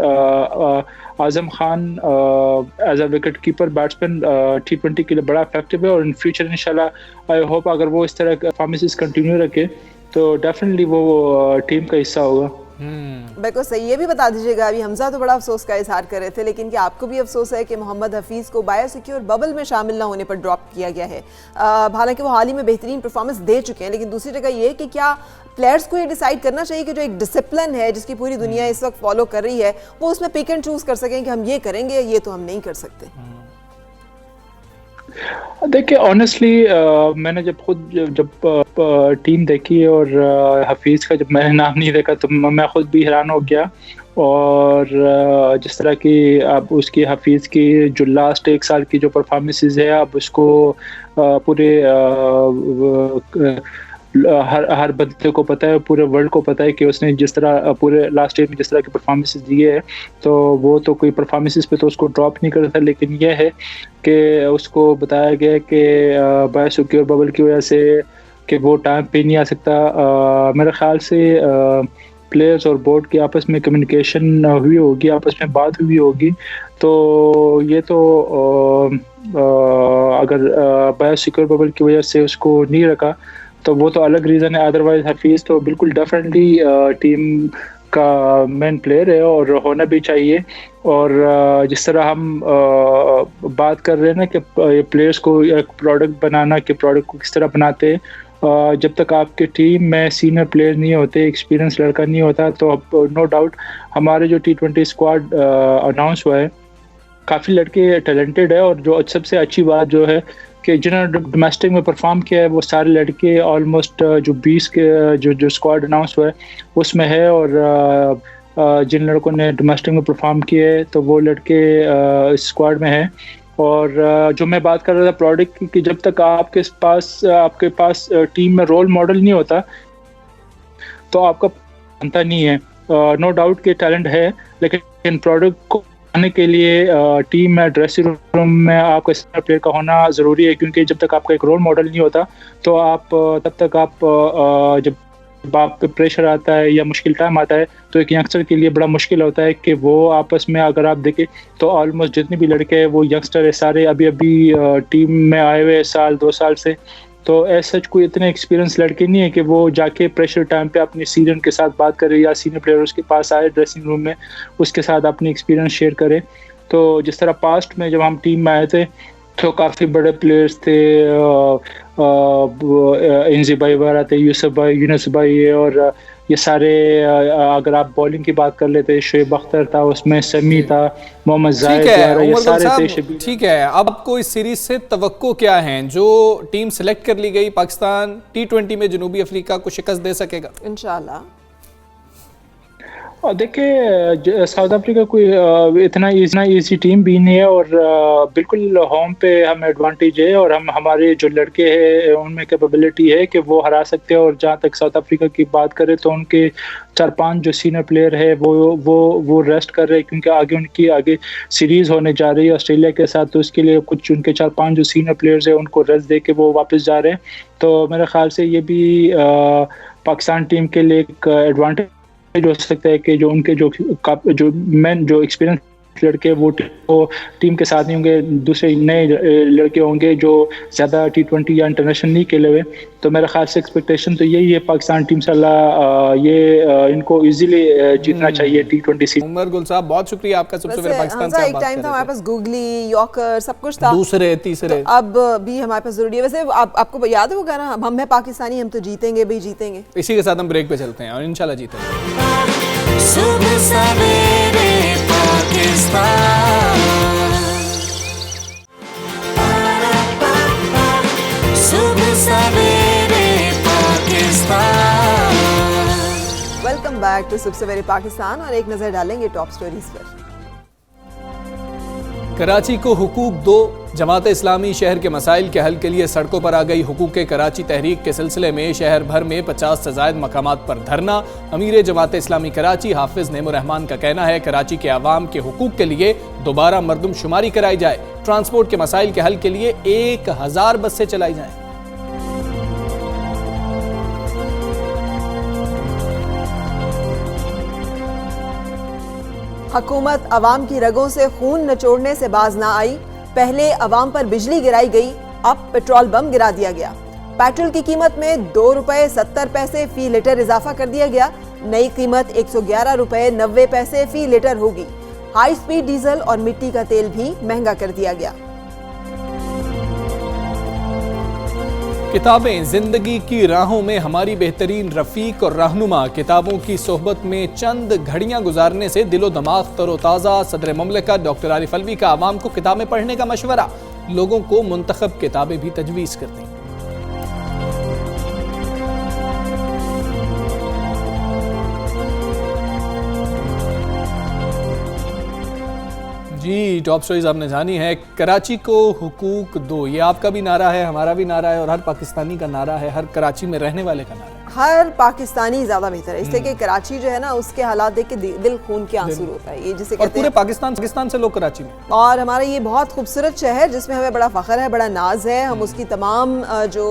[SPEAKER 10] Azam Khan as a wicket keeper batsman T20 के लिए बड़ा इफेक्टिव है, और इन फ्यूचर इंशाल्लाह आई होप अगर वो इस तरह परफॉर्मेंसेस कंटिन्यू रखे तो डेफिनेटली वो टीम का हिस्सा होगा।
[SPEAKER 2] बिल्कुल सही। ये भी बता दीजिएगा, अभी हमजा तो बड़ा अफसोस का इजहार कर रहे थे, लेकिन क्या आपको भी अफसोस है कि मोहम्मद हफीज़ को बायोसिक्योर बबल में शामिल ना होने पर ड्रॉप किया गया है? हालांकि वो हाल ही में बेहतरीन परफॉर्मेंस दे चुके हैं, लेकिन दूसरी जगह ये कि क्या प्लेयर्स को ये डिसाइड करना चाहिए कि जो एक डिसिप्लिन है जिसकी पूरी दुनिया इस वक्त फॉलो कर रही है, वो उसमें पिक एंड चूज कर सकें कि हम ये करेंगे, ये तो हम नहीं कर सकते।
[SPEAKER 10] देखिए ऑनेस्टली मैंने जब टीम देखी और हफीज़ का जब मैंने नाम नहीं देखा तो मैं खुद भी हैरान हो गया। और जिस तरह की अब उसकी हफीज़ की जो लास्ट 1 साल की जो परफॉर्मेंसेस है, अब उसको पूरे हर बंदे को पता है, पूरे वर्ल्ड को पता है कि उसने जिस तरह पूरे लास्ट ईयर में जिस तरह की परफॉर्मेंसेस दिए है, तो वो तो कोई परफॉर्मेंसेस पे तो उसको ड्रॉप नहीं करता। लेकिन यह है कि उसको बताया गया कि बायोसिक्योर बबल की वजह से कि वो टाइम पे नहीं आ सकता। मेरे ख्याल से प्लेयर्स और बोर्ड की आपस में कम्युनिकेशन हुई होगी, आपस में बात हुई होगी, तो ये तो अगर बायोसिक्योर बबल की वजह से उसको नहीं रखा तो वो तो अलग रीज़न है। अदरवाइज हफीज़ तो बिल्कुल डेफिनेटली टीम का मेन प्लेयर है और होना भी चाहिए। और जिस तरह हम बात कर रहे हैं ना कि प्लेयर्स को एक प्रोडक्ट बनाना, कि प्रोडक्ट को किस तरह बनाते हैं, जब तक आपके टीम में सीनियर प्लेयर नहीं होते, एक्सपीरियंस लड़का नहीं होता, तो नो डाउट हमारे जो T20 स्क्वाड अनाउंस हुआ है काफ़ी लड़के टैलेंटेड है। और जो सबसे अच्छी बात जो है कि जिन्होंने डोमेस्टिक में परफॉर्म किया है वो सारे लड़के ऑलमोस्ट जो 20 के जो स्क्वाड अनाउंस हुआ है उसमें है। और जिन लड़कों ने डोमेस्टिक में परफॉर्म किया है तो वो लड़के इस स्क्वाड में हैं। और जो मैं बात कर रहा था प्रोडक्ट की, कि जब तक आपके पास टीम में रोल मॉडल नहीं होता तो आपका बनता नहीं है। नो डाउट के टैलेंट है, लेकिन प्रोडक्ट को आने के लिए टीम में ड्रेसिंग रूम में आपको इस तरह प्लेयर का होना ज़रूरी है, क्योंकि जब तक आपका एक रोल मॉडल नहीं होता तो आप तब तक आप जब आप पे प्रेशर आता है या मुश्किल टाइम आता है तो एक यंगस्टर के लिए बड़ा मुश्किल होता है कि वो आपस में, अगर आप देखें तो ऑलमोस्ट जितने भी लड़के हैं वो यंगस्टर है सारे, अभी टीम में आए हुए साल 2 साल से, तो ऐसा कोई इतने एक्सपीरियंस लड़के नहीं है कि वो जाके प्रेशर टाइम पे अपने सीनियर के साथ बात करे या सीनियर प्लेयर उसके पास आए ड्रेसिंग रूम में उसके साथ अपनी एक्सपीरियंस शेयर करे। तो जिस तरह पास्ट में जब हम टीम में आए थे तो काफ़ी बड़े प्लेयर्स थे, इंजी भाई वगैरह थे, यूसुफ भाई, यूनुस भाई, और ये सारे, अगर आप बॉलिंग की बात कर लेते, शोएब अख्तर था उसमें, समी था, मोहम्मद जाहिद, ये सारे थे।
[SPEAKER 3] ठीक है, अब आपको इस सीरीज से तवक्को क्या है? जो टीम सेलेक्ट कर ली गई, पाकिस्तान T20 में जनूबी अफ्रीका को शिकस्त दे सकेगा
[SPEAKER 2] इंशाल्लाह?
[SPEAKER 10] और देखिए साउथ अफ्रीका कोई इतना इजी टीम भी नहीं है, और बिल्कुल होम पे हमें एडवांटेज है, और हमारे जो लड़के हैं उनमें कैपेबिलिटी है कि वो हरा सकते हैं। और जहाँ तक साउथ अफ्रीका की बात करें तो उनके 4-5 जो सीनियर प्लेयर है वो रेस्ट कर रहे हैं, क्योंकि उनकी आगे सीरीज होने जा रही है ऑस्ट्रेलिया के साथ, तो उसके लिए कुछ उनके 4-5 जो सीनियर प्लेयर्स है उनको रेस्ट दे के वो वापस जा रहे हैं। तो मेरे ख्याल से ये भी पाकिस्तान टीम के लिए एक एडवांटेज हो सकता है कि जो उनके जो मेन जो एक्सपीरियंस लड़के वो टीम के साथ नहीं होंगे, दूसरे नए लड़के होंगे जो ज़्यादा T20 या इंटरनेशनल नहीं खेले हुए। तो मेरे ख्याल से एक्सपेक्टेशन तो यही है पाकिस्तान टीम से, ये इनको इजीली जीतना चाहिए T20 सीरीज।
[SPEAKER 3] उमर गुल साहब, बहुत शुक्रिया आपका। सबसे पहले पाकिस्तान से
[SPEAKER 2] एक टाइम था हमारे पास गूगली, यॉर्कर, सब कुछ था,
[SPEAKER 3] दूसरे तीसरे,
[SPEAKER 2] तो अब भी हमारे पास जरूरी है। वैसे आपको याद है वो गाना, हम हैं पाकिस्तानी, हम तो जीतेंगे भाई जीतेंगे।
[SPEAKER 3] इसी के साथ हम ब्रेक पे चलते हैं और इंशाल्लाह जीतेंगे।
[SPEAKER 1] सुबह सवेरे पाकिस्तान, सुबह सवेरे पाकिस्तान।
[SPEAKER 2] वेलकम बैक टू सुबह सवेरे पाकिस्तान, और एक नजर डालेंगे टॉप स्टोरीज पर।
[SPEAKER 3] कराची को हुकूक दो, जमात इस्लामी शहर के मसाइल के हल के लिए सड़कों पर आ गई। हुकूक कराची तहरीक के सिलसिले में शहर भर में 50 से ज़ायद मकामात पर धरना। अमीर जमात इस्लामी कराची हाफिज नेमुर रहमान का कहना है कराची के आवाम के हुकूक के लिए दोबारा मरदमशुमारी कराई जाए, ट्रांसपोर्ट के मसाइल के हल के लिए 1000 बसें चलाई जाएं।
[SPEAKER 2] हुकूमत अवाम की रगों से खून निचोड़ने से बाज ना आई। पहले अवाम पर बिजली गिराई गई, अब पेट्रोल बम गिरा दिया गया। पेट्रोल की कीमत में 2 रुपए 70 पैसे फी लीटर इजाफा कर दिया गया। नई कीमत 111 रुपए 90 पैसे फी लीटर होगी। हाई स्पीड डीजल और मिट्टी का तेल भी महंगा कर दिया गया।
[SPEAKER 3] किताबें जिंदगी की राहों में हमारी बेहतरीन रफीक और रहनुमा। किताबों की सोहबत में चंद घड़ियां गुजारने से दिलो दमाग तरोताज़ा। सदर मुमलिकत डॉक्टर आरिफ अलवी का आवाम को किताबें पढ़ने का मशवरा, लोगों को मुंतखब किताबें भी तजवीज़ कर दी। जी, टॉप स्टोरीज आपने जानी है। कराची को हुकूक दो, ये आपका भी नारा है, हमारा भी नारा है, और हर पाकिस्तानी का नारा है, हर कराची में रहने वाले का नारा है।
[SPEAKER 2] हर पाकिस्तानी ज्यादा बेहतर है, इसलिए कि कराची जो है ना, उसके हालात देख के दिल खून के आंसू होता है, ये जिसे
[SPEAKER 3] और पूरे पाकिस्तान से लोग कराची में।
[SPEAKER 2] और हमारा ये बहुत खूबसूरत शहर जिसमें हमें बड़ा फख्र है, बड़ा नाज है। हम उसकी तमाम जो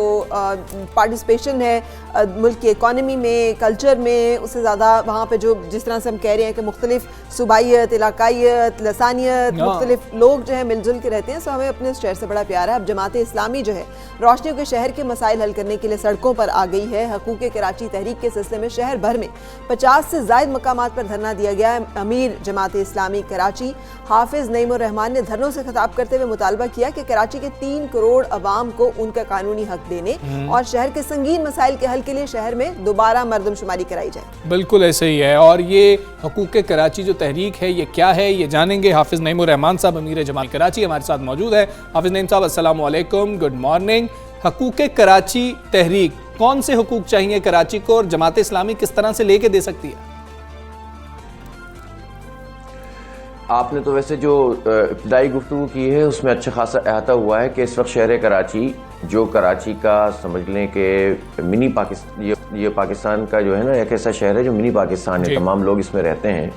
[SPEAKER 2] पार्टिसिपेशन है मुल्क की इकॉनमी में, कल्चर में, उससे ज़्यादा वहाँ पे जो जिस तरह से हम कह रहे हैं कि मुख्तलिफ सूबाइयत, इलाकाइयत, लसानियत, मुख्तलिफ लोग जो है मिलजुल के रहते हैं, सो हमें अपने शहर से बड़ा प्यार है। अब जमात इस्लामी जो है रोशनियों के शहर के मसाइल हल करने के लिए सड़कों पर आ गई है। हुकूक कराची तहरीक के सिलसिले में शहर भर में 50 से ज़ायद मकामात पर धरना दिया गया है। अमीर जमात इस्लामी कराची हाफिज नेमुर रहमान ने धरनों से खिताब करते हुए मुतालबा किया कि कराची के 3 करोड़ अवाम को उनका कानूनी हक देने और शहर के संगीन मसाइल के हल के लिए शहर में दोबारा मरदमशुमारी कराई जाए।
[SPEAKER 3] बिल्कुल ऐसे ही है। और ये हुकूक कराची जो तहरीक है ये क्या है, ये जानेंगे। हाफिज नेमुर रहमान साहब अमीर जमात कराची हमारे साथ मौजूद है। हाफिज नेम साहब, अस्सलाम वालेकुम, गुड मॉर्निंग। हुकूक कराची तहरीक, कौन से हुकूक चाहिए कराची को और जमात इस्लामी किस तरह से लेके दे सकती है?
[SPEAKER 11] आपने तो वैसे जो इब्तदाई गुफ्तगू की है उसमें अच्छा खासा अहाता हुआ है कि इस वक्त शहर कराची, जो कराची का समझ लें कि मिनी पाकिस्तान, ये पाकिस्तान का जो है ना एक ऐसा शहर है जो मिनी पाकिस्तान है, तमाम लोग इसमें रहते हैं,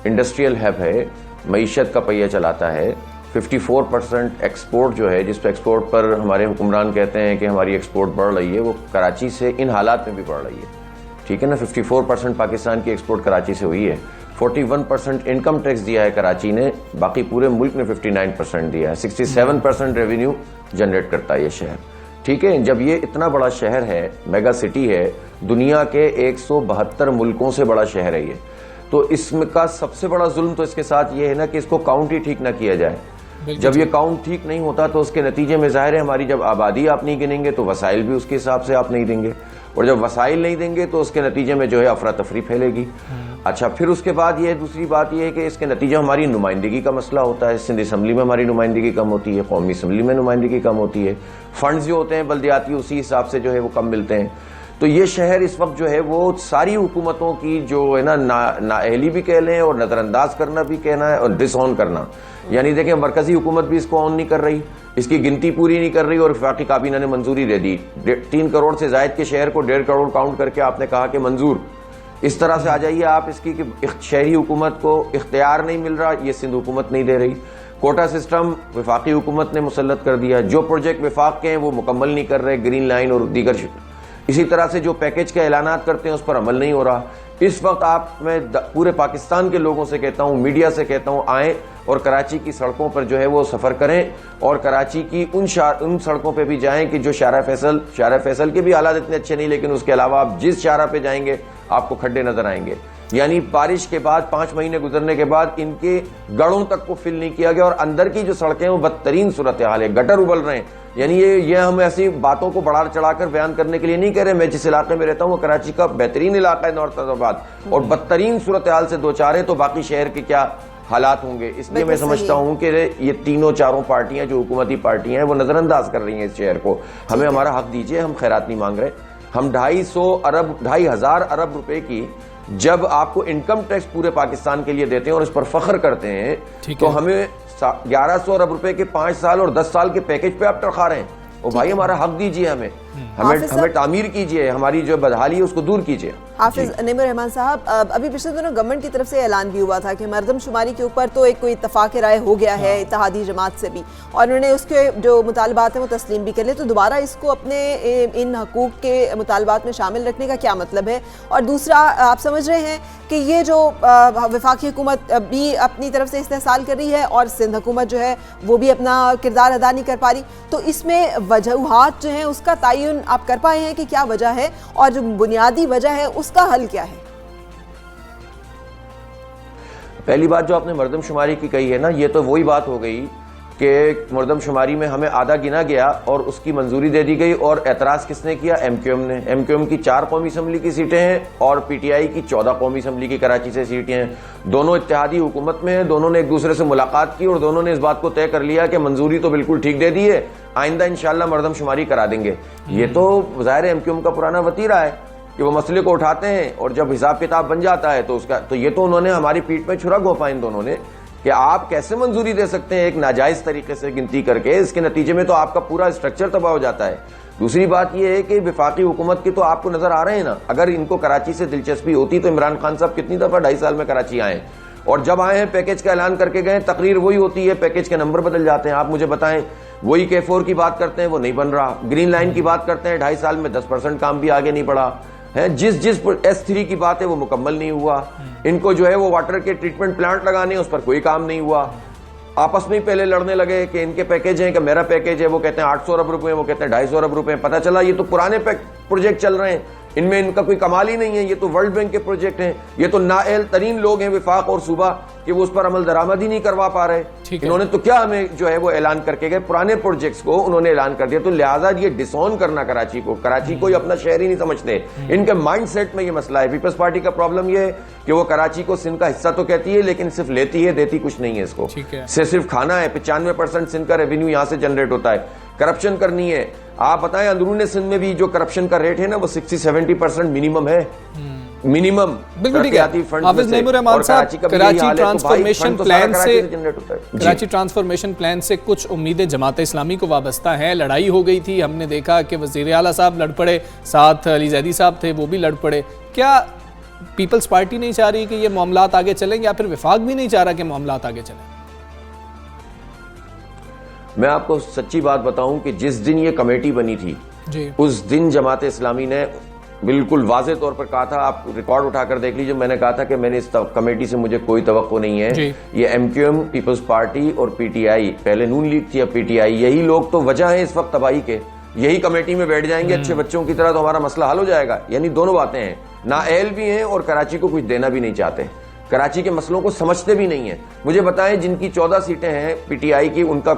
[SPEAKER 11] इंडस्ट्रियल हब है, मईशत का पहिया चलाता है, 54% एक्सपोर्ट जो है, जिस पर एक्सपोर्ट पर हमारे हुक्मरान कहते हैं कि हमारी एक्सपोर्ट बढ़ रही है, वो कराची से इन हालात में भी बढ़ रही है। ठीक है ना, 54% पाकिस्तान की एक्सपोर्ट कराची से हुई है। 41% इनकम टैक्स दिया है कराची ने, बाकी पूरे मुल्क ने 59% दिया है। 67% रेवेन्यू जनरेट करता है ये शहर। ठीक है, जब ये इतना बड़ा शहर है, मेगा सिटी है, दुनिया के 172 मुल्कों से बड़ा शहर है ये, तो इसका सबसे बड़ा जुल्म तो इसके साथ ये है ना कि इसको काउंट ही ठीक ना किया जाए। जब ये काउंट ठीक नहीं होता तो उसके नतीजे में जाहिर है हमारी जब आबादी आप नहीं गिनेंगे तो वसाइल भी उसके हिसाब से आप नहीं देंगे, और जब वसाइल नहीं देंगे तो उसके नतीजे में जो है अफरा तफरी फैलेगी। अच्छा, फिर उसके बाद ये दूसरी बात ये है कि इसके नतीजे हमारी नुमाइंदगी का मसला होता है। सिंध असम्बली में हमारी नुमाइंदगी कम होती है, कौमी असम्बली में नुमाइंदगी कम होती है, फंड्स जो होते हैं बल्दियाती उसी हिसाब से जो है वो कम मिलते हैं। तो ये शहर इस वक्त जो है वो सारी हुकूमतों की जो है ना नाअहली भी कह लें और नज़रअंदाज करना भी कहना है और डिसऑन करना, यानी देखें मरकजी हुकूमत भी इसको ऑन नहीं कर रही, इसकी गिनती पूरी नहीं कर रही, और वफाकी काबीना ने मंजूरी दे दी। 3 करोड़ से जायद के शहर को 1.5 करोड़ काउंट करके आपने कहा कि मंजूर। इस तरह से आ जाइए आप इसकी कि शहरी हुकूमत को इख्तियार नहीं मिल रहा, ये सिंध हुकूमत नहीं दे रही। कोटा सिस्टम वफाकी हुकूमत ने मुसल्लत कर दिया, जो प्रोजेक्ट वफाक के हैं वो मुकम्मल नहीं कर रहे, ग्रीन लाइन और दीगर। इसी तरह से जो पैकेज के ऐलानात करते हैं उस पर अमल नहीं हो रहा। इस वक्त मैं पूरे पाकिस्तान के लोगों से कहता हूं, मीडिया से कहता हूं, आएँ और कराची की सड़कों पर जो है वो सफ़र करें, और कराची की उन सड़कों पे भी जाएं कि जो शारा फैसल के भी हालात इतने अच्छे नहीं, लेकिन उसके अलावा आप जिस शारा पे जाएंगे आपको खड्डे नजर आएंगे। यानी बारिश के बाद 5 महीने गुजरने के बाद इनके गढ़ों तक को फिल नहीं किया गया, और अंदर की जो सड़कें हैं वो बदतरीन सूरत हाल है, गटर उबल रहे हैं। यानी ये हम ऐसी बातों को बढ़ा चढ़ाकर बयान करने के लिए नहीं कह रहे। मैं जिस इलाके में रहता हूँ वो कराची का बेहतरीन इलाका है, नॉर्थ हैदराबाद, और बदतरीन सूरत हाल से 2-4 है, तो बाकी शहर के क्या हालात होंगे। इसलिए मैं समझता हूं कि ये 3-4 पार्टियां जो हुकूमती पार्टियां हैं वो नजरअंदाज कर रही हैं इस शहर को। हमें हमारा हक दीजिए, हम खैरात नहीं मांग रहे। हम 2,500 अरब रुपए की जब आपको इनकम टैक्स पूरे पाकिस्तान के लिए देते हैं और इस पर फख्र करते हैं, तो हमें 1100 अरब रुपए के 5 साल और 10 साल के पैकेज पे आप टरखा रहे हैं। ओ भाई, हमारा हक दीजिए, हमें तामीर कीजिए, हमारी जो बदहाली है उसको दूर कीजिए।
[SPEAKER 2] हाफिज नईमुर रहमान साहब, अभी पिछले दिनों गवर्नमेंट की तरफ से ऐलान भी हुआ था कि मरदमशुमारी के ऊपर तो एक कोई इत्तफाक राय हो गया है इत्तेहादी जमात से भी, और उन्होंने उसके जो मुतालबात हैं वो तस्लीम भी कर लिए, तो दोबारा इसको अपने इन हकूक़ के मुतालबात में शामिल रखने का क्या मतलब है? और दूसरा, आप समझ रहे हैं कि ये जो वफाकी हुकूमत भी अपनी तरफ से इस्तेहसाल कर रही है और सिंध हुकूमत जो है वो भी अपना किरदार अदा नहीं कर पा रही, तो इसमें वजूहात जो हैं उसका तयन आप कर पाए हैं कि क्या वजह है, और जो बुनियादी वजह है उसका हल क्या है?
[SPEAKER 11] पहली बात जो आपने मरदमशुमारी की कही है ना, ये तो वही बात हो गई कि मरदमशुमारी में हमें आधा गिना गया और उसकी मंजूरी दे दी गई, और एतराज़ किसने किया? एमक्यूएम ने। एमक्यूएम की 4 कौमी असम्बली की सीटें हैं और पीटीआई की 14 कौमी असम्बली की कराची से सीटें हैं। दोनों इत्तेहादी हुकूमत में हैं, दोनों ने एक दूसरे से मुलाकात की और दोनों ने इस बात को तय कर लिया कि मंजूरी तो बिल्कुल ठीक दे दी है, आइंदा इंशाअल्लाह मरदमशुमारी करा देंगे। ये तो ज़ाहिर है एमक्यूएम का पुराना वतीरा है कि वो मसले को उठाते हैं और जब हिसाब किताब बन जाता है तो ये तो उन्होंने हमारी पीठ में छुरा घोंपा इन दोनों ने कि आप कैसे मंजूरी दे सकते हैं एक नाजायज तरीके से गिनती करके। इसके नतीजे में तो आपका पूरा स्ट्रक्चर तबाह हो जाता है। दूसरी बात यह है कि वफाकी हुकूमत के तो आपको नजर आ रहे हैं ना, अगर इनको कराची से दिलचस्पी होती तो इमरान खान साहब कितनी दफा 2.5 साल में कराची आए, और जब आए हैं पैकेज का ऐलान करके गए, तकरीर वही होती है, पैकेज के नंबर बदल जाते हैं। आप मुझे बताएं, वही K4 की बात करते हैं वो नहीं बन रहा, ग्रीन लाइन की बात करते हैं 2.5 साल में 10% काम भी आगे नहीं बढ़ा है, जिस S3 की बात है वो मुकम्मल नहीं हुआ, इनको जो है वो वाटर के ट्रीटमेंट प्लांट लगाने उस पर कोई काम नहीं हुआ। आपस में ही पहले लड़ने लगे कि इनके पैकेज हैं कि मेरा पैकेज है, वो कहते हैं 800 अरब रुपए, वो कहते हैं 250 अरब रुपए। पता चला ये तो पुराने प्रोजेक्ट चल रहे हैं, इनमें इनका कोई कमाल ही नहीं है, ये तो वर्ल्ड बैंक के प्रोजेक्ट हैं, ये तो नाअहल तरीन लोग हैं विफाक और सूबा कि वो उस पर अमल दरामद ही नहीं करवा पा रहे। इन्होंने तो क्या हमें जो है वो ऐलान करके गए, पुराने प्रोजेक्ट्स को उन्होंने ऐलान कर दिया। तो लिहाजा ये डिसऑन करना कराची को अपना शहर ही नहीं समझते, इनके माइंड सेट में ये मसला है। पीपल्स पार्टी का प्रॉब्लम ये है कि वो कराची को सिंध का हिस्सा तो कहती है लेकिन सिर्फ लेती है, देती कुछ नहीं है इसको, सिर्फ खाना है। 95% सिंध का रेवेन्यू यहां से जनरेट होता है। करप्शन करनी है, आप बताएं अंदरूनी सिंध में भी जो करप्शन का रेट है ना वो 60-70% मिनिमम है, मिनिमम।
[SPEAKER 3] बिल्कुल ठीक है। हाफिज नईमुर रहमान साहब, कराची ट्रांसफॉर्मेशन प्लान से कराची ट्रांसफॉर्मेशन प्लान से कुछ उम्मीदें जमात इस्लामी को वाबस्ता हैं। लड़ाई हो गई थी, हमने देखा कि वज़ीर आला साहब लड़ पड़े, साथ अली जैदी साहब थे वो भी लड़ पड़े। क्या पीपल्स पार्टी नहीं चाह रही कि ये मामलात आगे चलें, या फिर विफाक भी नहीं चाह रहा कि मामलात आगे चलें?
[SPEAKER 11] मैं आपको सच्ची बात बताऊं कि जिस दिन ये कमेटी बनी थी
[SPEAKER 3] जी,
[SPEAKER 11] उस दिन जमात इस्लामी ने बिल्कुल वाज़े तौर पर कहा था, आप रिकॉर्ड उठाकर देख लीजिए, मैंने कहा था कि मैंने इस कमेटी से मुझे कोई तवक्को नहीं है। ये MQM, पीपल्स पार्टी और PTI, पहले नून लीग थी अब PTI, यही लोग तो वजह है इस वक्त तबाही के। यही कमेटी में बैठ जाएंगे अच्छे बच्चों की तरह तो हमारा मसला हल हो जाएगा। यानी दोनों बातें हैं, नाअहल भी हैं और कराची को कुछ देना भी नहीं चाहते, कराची के मसलों को समझते भी नहीं है। मुझे बताएं, जिनकी 14 सीटें हैं PTI की, उनका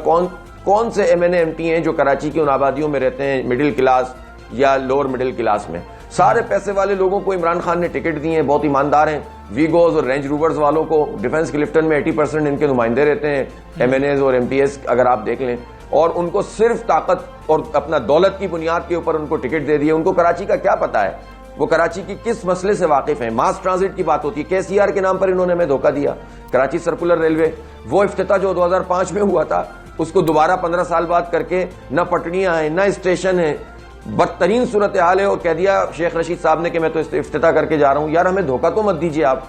[SPEAKER 11] कौन से MNA MT हैं जो कराची की उन आबादियों में रहते हैं, मिडिल क्लास या लोअर मिडिल क्लास में? सारे पैसे वाले लोगों को इमरान खान ने टिकट दिए हैं, बहुत ईमानदार हैं। वीगोज और रेंज रूवर्स वालों को डिफेंस क्लिफ्टन में 80% इनके नुमाइंदे रहते हैं, MNAs और MPs अगर आप देख लें, और उनको सिर्फ ताकत और अपना दौलत की बुनियाद के ऊपर उनको टिकट दे दिए। उनको कराची का क्या पता है, वो कराची की किस मसले से वाकिफ हैं? मास ट्रांजिट की बात होती है, KCR के नाम पर इन्होंने हमें धोखा दिया। कराची सर्कुलर रेलवे, वो इफ्तिताह जो 2005 में हुआ था, उसको दोबारा 15 साल बाद करके न पटड़ियां हैं न स्टेशन है, बदतरीन सूरत हाल है, और कह दिया शेख रशीद साहब ने कि मैं तो इफ्तिताह करके जा रहा हूं। यार हमें धोखा तो मत दीजिए, आप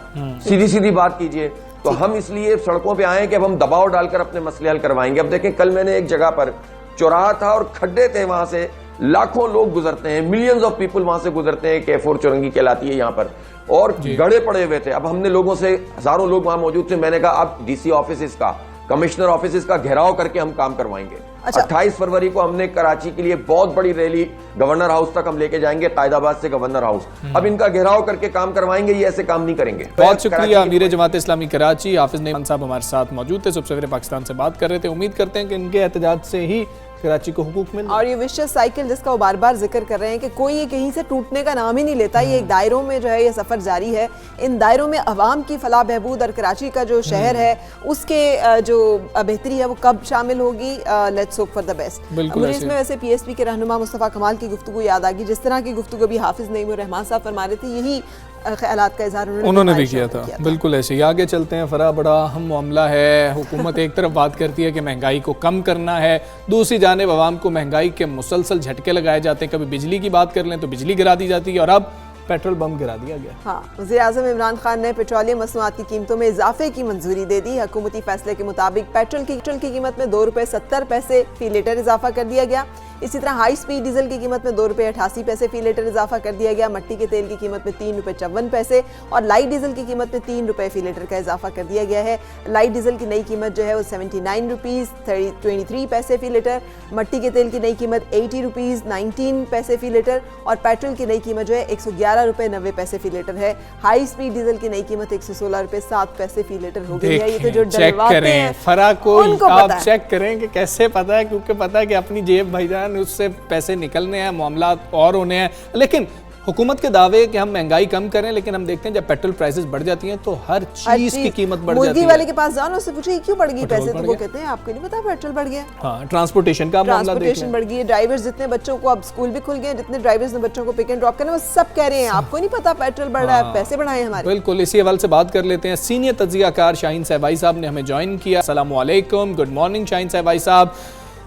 [SPEAKER 11] सीधी सीधी बात कीजिए। तो हम इसलिए सड़कों पे आए कि अब हम दबाव डालकर अपने मसले हल करवाएंगे। अब देखें, कल मैंने एक जगह पर चौराहा था और खड्डे थे, वहां से लाखों लोग गुजरते हैं, मिलियंस ऑफ पीपल वहां से गुजरते हैं, K4 चौरंगी कहलाती है यहाँ पर, और गड़े पड़े हुए थे। अब हमने लोगों से, हजारों लोग वहां मौजूद थे, मैंने कहा अब DC ऑफिस का, कमिश्नर ऑफिस का घेराव करके हम काम करवाएंगे। 28 फरवरी को हमने कराची के लिए बहुत बड़ी रैली गवर्नर हाउस तक हम लेके जाएंगे, कायदाबाद से गवर्नर हाउस। अब इनका घेराव करके काम करवाएंगे, ये ऐसे काम नहीं करेंगे।
[SPEAKER 3] बहुत शुक्रिया अमीर जमात इस्लामी कराची हाफिज नईमान साहब हमारे साथ मौजूद थे, सुबह सवेरे पाकिस्तान से बात कर रहे थे। उम्मीद करते हैं कि इनके एहतजाज से ही कराची को हुकूक मिल। और
[SPEAKER 2] ये विशेष साइकिल जिसका वो बार बार जिक्र कर रहे हैं कि कोई ये कहीं से टूटने का नाम ही नहीं लेता, ये एक दायरों में जो है ये सफर जारी है। इन दायरों में अवाम की फलाह बहबूद और कराची का जो शहर है उसके जो बेहतरी है वो कब शामिल होगी, let's hope for the best. मुझे इसमें वैसे PSP के रहनुमा मुस्तफ़ा कमाल की गुफ्तगू याद आ गई, जिस तरह की गुफ्तगू भी हाफिज नईमुर रहमान साहब फरमा रहे थे, यही ख्यालात का इज़हार
[SPEAKER 3] उन्होंने भी किया था। बिल्कुल ऐसे ही आगे चलते हैं। फरा बड़ा अहम मामला है। हुकूमत एक तरफ बात करती है कि महंगाई को कम करना है, दूसरी जानिब आवाम को महंगाई के मुसलसल झटके लगाए जाते हैं। कभी बिजली की बात कर लें तो बिजली गिरा दी जाती है, और अब पेट्रोल बम गिरा दिया गया।
[SPEAKER 2] हाँ, वज़ीर-ए-आज़म इमरान खान ने पेट्रोलियम मसनूआत की कीमतों में इजाफे की मंजूरी दे दी। हुकूमती फैसले के मुताबिक पेट्रोल की कीमत में ₹2.70 फी लीटर इजाफा कर दिया गया। इसी तरह हाई स्पीड डीजल की कीमत में ₹2.88 फी लीटर इजाफा कर दिया गया। मट्टी के तेल की कीमत में ₹3.54 और लाइट डीजल की कीमत में ₹3 फी लीटर का इजाफा कर दिया गया है। लाइट डीजल की नई कीमत जो है वो ₹79.23 फी लीटर, मट्टी के तेल की नई कीमत ₹80.19 फी लीटर, और पेट्रोल की नई कीमत जो है ₹111.90 फी लीटर है। हाई स्पीड डीजल की नई कीमत ₹116.07 फी लीटर हो गई है। ये तो जो डलवाते हैं
[SPEAKER 3] फरा को आप चेक करें कि कैसे पता है, क्योंकि पता है कि अपनी जेब भाईजान उससे पैसे निकलने हैं, मामला और होने हैं। लेकिन हुकूमत के दावे कि हम महंगाई कम करें, लेकिन हम देखते हैं जब पेट्रोल प्राइसेस बढ़ जाती हैं तो हर चीज की कीमत बढ़ जाती है।
[SPEAKER 2] मुर्गी वाले के पास जाओ, उससे पूछिए क्यों बढ़ गई पैसे, तो वो कहते हैं आपको नहीं पता पेट्रोल बढ़ गया।
[SPEAKER 3] हाँ, ट्रांसपोर्टेशन का मामला
[SPEAKER 2] ट्रांसपोर्टेशन बढ़ गई है। ड्राइवर्स जितने बच्चों को, अब स्कूल भी खुल गए, जितने ड्राइवर्स ने बच्चों को पिक एंड ड्रॉप करना, वो सब कह रहे हैं आपको नहीं पता पेट्रोल बढ़ रहा है, पैसे बढ़ाए हमारे।
[SPEAKER 3] बिल्कुल, इसी हवाले से बात कर लेते हैं। सीनियर तज्जियाकार शाहीन सहबाई साहब ने हमें ज्वाइन किया। अस्सलाम वालेकुम, गुड मॉर्निंग शाहीन सहबाई साहब।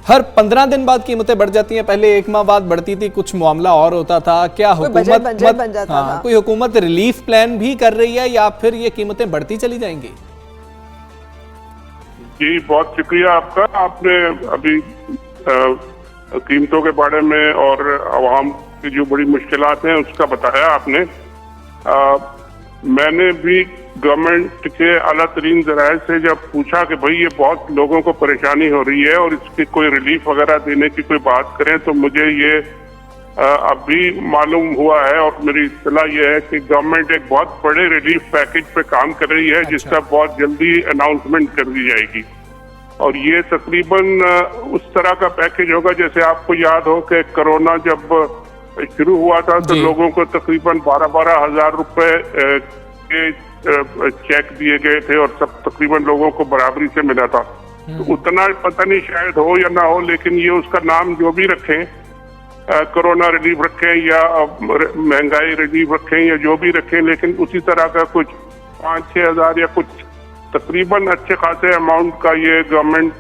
[SPEAKER 3] हर 15 दिन बाद कीमतें बढ़ जाती हैं, पहले 1 माह बाद बढ़ती थी, कुछ मामला और होता था। क्या हुकूमत कोई हुकूमत रिलीफ प्लान भी कर रही है, या फिर ये कीमतें बढ़ती चली जाएंगी?
[SPEAKER 12] जी बहुत शुक्रिया आपका। आपने अभी कीमतों के बारे में और आवाम की जो बड़ी मुश्किलात हैं उसका बताया आपने। मैंने भी गवर्नमेंट के आला तरीन ज़राए से जब पूछा कि भाई ये बहुत लोगों को परेशानी हो रही है और इसकी कोई रिलीफ वगैरह देने की कोई बात करें, तो मुझे ये अभी मालूम हुआ है और मेरी इत्तला ये है कि गवर्नमेंट एक बहुत बड़े रिलीफ पैकेज पे काम कर रही है, जिसका बहुत जल्दी अनाउंसमेंट कर दी जाएगी। और ये तकरीबन उस तरह का पैकेज होगा जैसे आपको याद हो कि कोरोना जब शुरू हुआ था तो लोगों को तकरीबन 12-12 हज़ार रुपए के चेक दिए गए थे और सब तकरीबन लोगों को बराबरी से मिला था। तो उतना पता नहीं शायद हो या ना हो, लेकिन ये उसका नाम जो भी रखें, कोरोना रिलीफ रखें या महंगाई रिलीफ रखें या जो भी रखें, लेकिन उसी तरह का कुछ 5-6 हज़ार या कुछ तकरीबन अच्छे खासे अमाउंट का ये गवर्नमेंट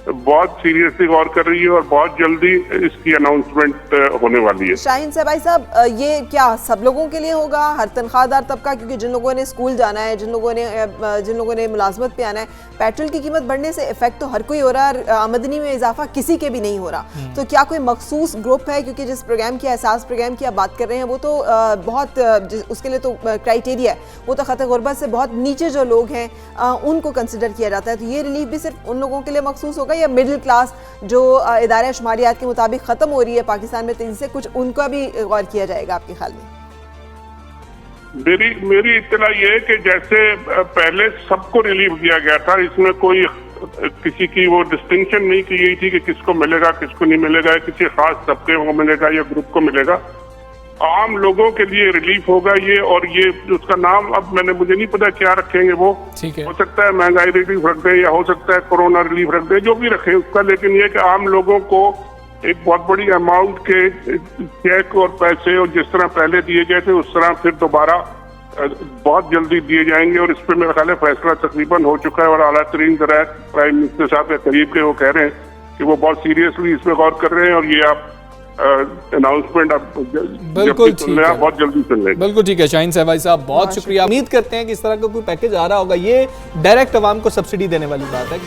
[SPEAKER 12] बहुत सीरियसली गौर कर रही है और बहुत जल्दी इसकी अनाउंसमेंट होने वाली है।
[SPEAKER 2] शाहीन से भाई साहब, ये क्या सब लोगों के लिए होगा, हर तनख्वाहदार तबका? क्योंकि जिन लोगों ने स्कूल जाना है, जिन लोगों ने मुलाजमत पे आना है, पेट्रोल की कीमत बढ़ने से इफेक्ट तो हर कोई हो रहा है, आमदनी में इजाफा किसी के भी नहीं हो रहा। तो क्या कोई मखसूस ग्रुप है? क्योंकि जिस प्रोग्राम की एहसास प्रोग्राम की आप बात कर रहे हैं वो तो बहुत उसके लिए तो क्राइटेरिया है, वो तो खतरे गुर्बत से बहुत नीचे जो लोग हैं उनको कंसिडर किया जाता है। तो ये रिलीफ भी सिर्फ उन लोगों के लिए मखसूस होगा या मिडिल क्लास जो इदारे शुमारियात के मुताबिक ख़त्म हो रही है पाकिस्तान में, तो इनसे कुछ उनका भी गौर किया जाएगा आपके ख्याल में?
[SPEAKER 12] मेरी इत्तला ये है कि जैसे पहले सबको रिलीफ दिया गया था, इसमें कोई किसी की वो डिस्टिंक्शन नहीं की गई थी कि किसको मिलेगा किसको नहीं मिलेगा, किसी खास तबके को मिलेगा या ग्रुप को मिलेगा। आम लोगों के लिए रिलीफ होगा ये, और ये उसका नाम अब मुझे नहीं पता क्या रखेंगे वो, हो सकता है महंगाई रिलीफ रख दें या हो सकता है कोरोना रिलीफ रख दें, जो भी रखें उसका, लेकिन ये कि आम लोगों को एक बहुत बड़ी अमाउंट के चेक और पैसे और जिस तरह पहले दिए गए थे उस तरह फिर दोबारा बहुत जल्दी दिए जाएंगे। और इस पर मेरा ख्याल है फैसला तकरीबन हो चुका है और आला तरीन ज़राए प्राइम मिनिस्टर साहब के करीब के वो कह रहे हैं कि वो बहुत सीरियसली इसमें गौर कर रहे हैं और ये आप अनाउंसमेंट आप
[SPEAKER 3] बिल्कुल ठीक है,
[SPEAKER 12] बहुत जल्दी सुन लेंगे।
[SPEAKER 3] बिल्कुल ठीक है शाहीन साहब भाई साहब, बहुत शुक्रिया। उम्मीद करते हैं कि इस तरह का कोई पैकेज आ रहा होगा, ये डायरेक्ट अवाम को सब्सिडी देने वाली बात है।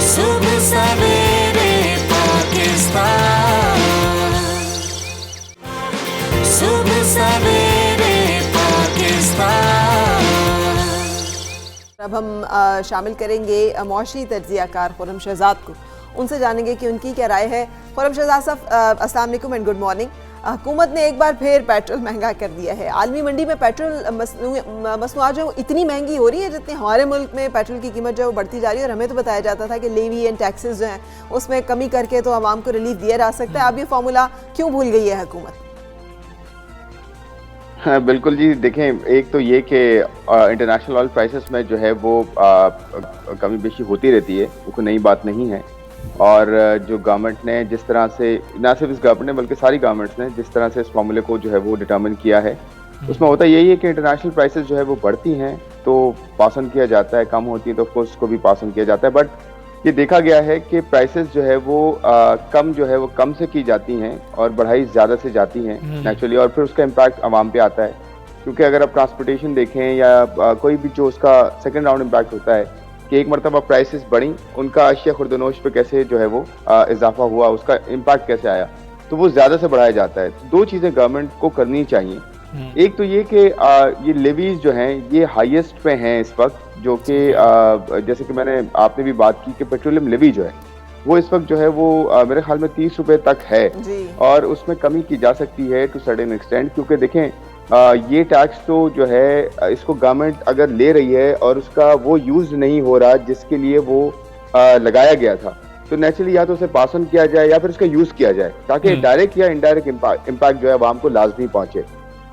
[SPEAKER 1] सुबह सवेरे पाकिस्तान, सुबह सवेरे पाकिस्तान।
[SPEAKER 2] अब हम शामिल करेंगे मौशी तज्जियाकार खुर्रम शहजाद को, उनसे जानेंगे कि उनकी क्या राय है। खुर्रम शहजाद साहब, अस्सलाम वालेकुम एंड गुड मॉर्निंग। हुकूमत ने एक बार फिर पेट्रोल महंगा कर दिया है। आलमी मंडी में पेट्रोल मसनूआत जो इतनी महंगी हो रही है जितनी हमारे मुल्क में पेट्रोल की कीमत जो बढ़ती जा रही है, और हमें तो बताया जाता था कि लेवी एंड टैक्सेस जो हैं उसमें कमी करके तो आवाम को रिलीफ दिया जा सकता है। अब ये फार्मूला क्यों भूल गई है हुकूमत?
[SPEAKER 13] हाँ बिल्कुल जी, देखें एक तो ये कि इंटरनेशनल ऑयल प्राइसेस में जो है वो कमी बेशी होती रहती है, वो कोई नई बात नहीं है। और जो गवर्नमेंट ने जिस तरह से, ना सिर्फ इस गवर्नमेंट ने बल्कि सारी गवर्नमेंट्स ने जिस तरह से इस फार्मूले को जो है वो डिटर्मिन किया है, उसमें होता यही है कि इंटरनेशनल प्राइसेस जो है वो बढ़ती हैं तो पास ऑन किया जाता है, कम होती है तो ऑफकोर्स उसको भी पास ऑन किया जाता है। बट ये देखा गया है कि प्राइसेस जो है वो कम जो है वो कम से की जाती हैं और बढ़ाई ज़्यादा से जाती हैं नेचुरली, और फिर उसका इम्पैक्ट आवाम पे आता है। क्योंकि अगर आप ट्रांसपोर्टेशन देखें या कोई भी जो उसका सेकंड राउंड इम्पैक्ट होता है कि एक मरतबा प्राइसेस बढ़ी, उनका अशिया खुर्दनोश पे कैसे जो है वो इजाफा हुआ, उसका इम्पैक्ट कैसे आया, तो वो ज़्यादा से बढ़ाया जाता है। तो दो चीज़ें गवर्नमेंट को करनी चाहिए। एक तो ये कि ये लेवीज जो हैं ये हाईएस्ट पे हैं इस वक्त, जो कि जैसे कि आपने भी बात की कि पेट्रोलियम लेवी जो है वो इस वक्त जो है वो मेरे ख्याल में 30 रुपए तक है, और उसमें कमी की जा सकती है टू सर्टेन एक्सटेंट। क्योंकि देखें ये टैक्स तो जो है इसको गवर्नमेंट अगर ले रही है और उसका वो यूज नहीं हो रहा जिसके लिए वो लगाया गया था, तो नेचुरली या तो उसे पास ऑन किया जाए या फिर उसका यूज किया जाए ताकि डायरेक्ट या इनडायरेक्ट इम्पैक्ट जो है आवाम को लाजमी पहुंचे।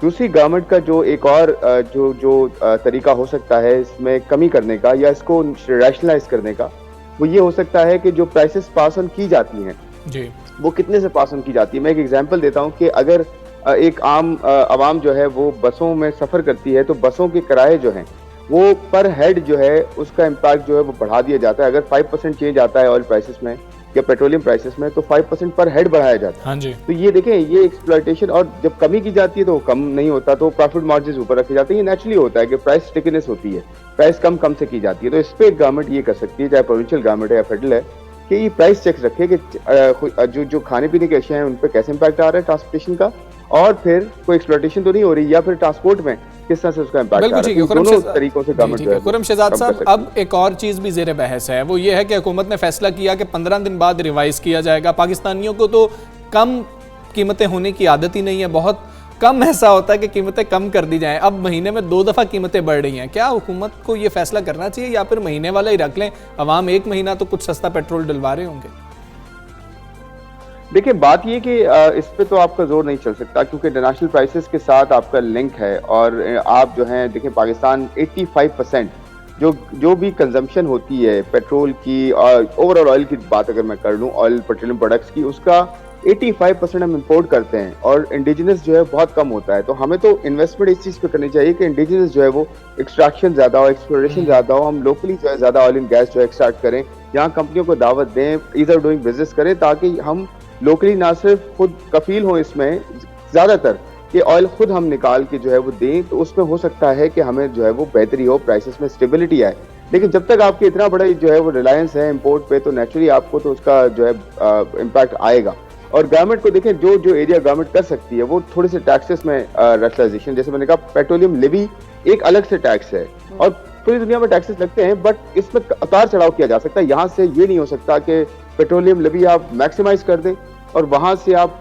[SPEAKER 13] दूसरी गवर्नमेंट का जो एक और जो तरीका हो सकता है इसमें कमी करने का या इसको रैशनलाइज करने का, वो ये हो सकता है कि जो प्राइसेस पास ऑन की जाती हैं जी, वो कितने से पास ऑन की जाती है। मैं एक एग्जांपल देता हूँ कि अगर एक आम आवाम जो है वो बसों में सफ़र करती है तो बसों के किराए जो हैं वो पर हेड जो है उसका इम्पैक्ट जो है वो बढ़ा दिया जाता है। अगर 5% चेंज आता है ऑयल प्राइसेस में या पेट्रोलियम प्राइसेस में तो 5% पर हेड बढ़ाया जाता है।
[SPEAKER 3] हाँ जी।
[SPEAKER 13] तो ये देखें ये एक्सप्लॉयटेशन, और जब कमी की जाती है तो कम नहीं होता, तो प्रॉफिट मार्जिन ऊपर रखे जाते हैं। ये नेचुरली होता है कि प्राइस स्टिकीनेस होती है, प्राइस कम से की जाती है। तो इस पर गवर्नमेंट ये कर सकती है, चाहे प्रोविंशियल गवर्नमेंट है या फेडरल है, कि ये प्राइस चेक रखे कि जो खाने पीने के अशिया हैं उन पर कैसे इम्पैक्ट आ रहा है ट्रांसपोर्टेशन का, और फिर कोई एक्सप्लॉयटेशन तो नहीं हो रही, या फिर ट्रांसपोर्ट में किस तरह से उसका इम्पैक्ट आ रहा है। दोनों तरीकों से गवर्नमेंट
[SPEAKER 3] खुर्रम शहजाद साहब, अब एक और चीज़ भी ज़ेर बहस है, वो ये है कि हुकूमत ने फैसला किया कि 15 दिन बाद रिवाइज किया जाएगा। पाकिस्तानियों को तो कम कीमतें होने की आदत ही नहीं है, बहुत कम ऐसा होता है कि कीमतें कम कर दी जाएं। अब महीने में 2 दफ़ा कीमतें बढ़ रही हैं। क्या हुकूमत को ये फैसला करना चाहिए या फिर महीने वाला ही रख लें? अवाम एक महीना तो कुछ सस्ता पेट्रोल डलवा रहे होंगे।
[SPEAKER 13] देखिए बात ये कि इस पे तो आपका जोर नहीं चल सकता क्योंकि इंटरनेशनल प्राइसेस के साथ आपका लिंक है, और आप जो हैं देखिए पाकिस्तान 85% जो भी कंजम्पशन होती है पेट्रोल की और ओवरऑल ऑयल की बात अगर मैं कर लूँ, ऑयल पेट्रोलियम प्रोडक्ट्स की, उसका 85% हम इंपोर्ट करते हैं और इंडिजिनस जो है बहुत कम होता है। तो हमें तो इन्वेस्टमेंट इस चीज़ पे करनी चाहिए कि इंडिजिनस जो है वो एक्सट्रैक्शन ज़्यादा हो, एक्सप्लोरेशन ज़्यादा हो, हम लोकली जो है ज़्यादा ऑयल एंड गैस जो है एक्सट्रैक्ट करें, यहाँ कंपनियों को दावत दें, ईज ऑफ डूइंग बिजनेस करें, ताकि हम लोकली ना सिर्फ खुद कफील हों इसमें, ज़्यादातर कि ऑयल खुद हम निकाल के जो है वो दें, तो उसमें हो सकता है कि हमें जो है वो बेहतरी हो, प्राइसेस में स्टेबिलिटी आए। लेकिन जब तक आपकी इतना बड़ा जो है वो रिलायंस है इंपोर्ट पे, तो नेचुरली आपको तो उसका जो है इम्पैक्ट आएगा। और गवर्नमेंट को देखें, जो एरिया गवर्नमेंट कर सकती है वो थोड़े से टैक्सेस में रैशनलाइजेशन, जैसे मैंने कहा पेट्रोलियम लेवी एक अलग से टैक्स है और पूरी दुनिया में टैक्सेस लगते हैं, बट इसमें उतार चढ़ाव किया जा सकता है। यहाँ से ये नहीं हो सकता कि पेट्रोलियम लेवी आप मैक्सिमाइज कर दें और वहां से आप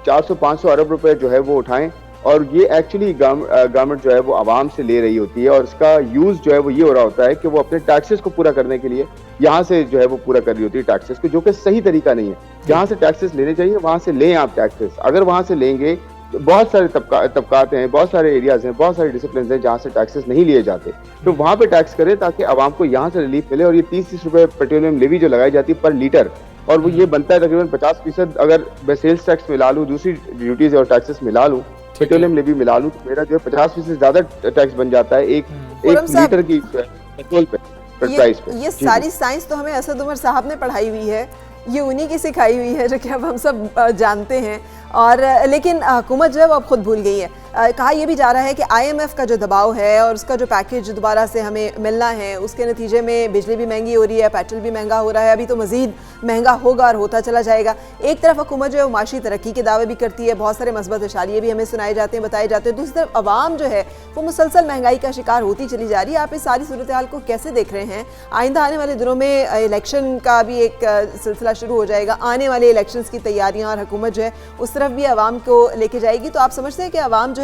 [SPEAKER 13] 400-500 अरब रुपए जो है वो उठाएं, और ये एक्चुअली गवर्नमेंट जो है वो आवाम से ले रही होती है, और इसका यूज जो है वो ये हो रहा होता है कि वो अपने टैक्सेस को पूरा करने के लिए यहाँ से जो है वो पूरा कर रही होती है टैक्सेस को, जो कि सही तरीका नहीं है। जहाँ से टैक्सेस लेने चाहिए वहां से लें आप टैक्सेस। अगर वहां से लेंगे तो बहुत सारे तबकात हैं, बहुत सारे एरियाज हैं, बहुत सारे डिसिप्लिन हैं जहाँ से टैक्सेस नहीं लिए जाते, तो वहां पे टैक्स करें ताकि आवाम को यहाँ से रिलीफ मिले। और ये 30-30 रुपए पेट्रोलियम लेवी जो लगाई जाती है पर लीटर, और वो ये बनता है तकरीबन 50%। अगर मैं सेल्स टैक्स मिला लूँ, दूसरी ड्यूटीज और टैक्सेस मिला लूँ, पेट्रोलियम लेवी मिला लूँ, तो मेरा जो है 50% ज्यादा टैक्स बन जाता है एक लीटर की पेट्रोल पे, प्राइस पे।
[SPEAKER 2] ये सारी साइंस तो हमें असद उमर साहब ने पढ़ाई हुई है, ये उन्हीं की सिखाई हुई है, जो कि अब हम सब जानते हैं। और लेकिन हुकूमत जो है वो अब खुद भूल गई है। कहा यह भी जा रहा है कि IMF का जो दबाव है और उसका जो पैकेज दोबारा से हमें मिलना है, उसके नतीजे में बिजली भी महंगी हो रही है, पेट्रोल भी महंगा हो रहा है, अभी तो मज़ीद महंगा होगा और होता चला जाएगा। एक तरफ हुकूमत जो है वो माशी तरक्की के दावे भी करती है, बहुत सारे मस्बत इशारे भी हमें सुनाए जाते हैं, बताए जाते हैं। दूसरी तरफ आवाम जो है वो मुसलसल महंगाई का शिकार होती चली जा रही है। आप इस सारी सूरत हाल को कैसे देख रहे हैं? आइंदा आने वाले दिनों में इलेक्शन का भी एक सिलसिला शुरू हो जाएगा, आने वाले इलेक्शन की तैयारियाँ, और हुकूमत जो है उस तरफ भी आवाम को लेके जाएगी। तो आप समझते हैं कि आवाम जो है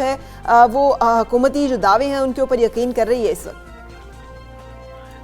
[SPEAKER 2] वो हुकूमती जो दावे हैं उनके ऊपर यकीन कर रही है इस वक्त?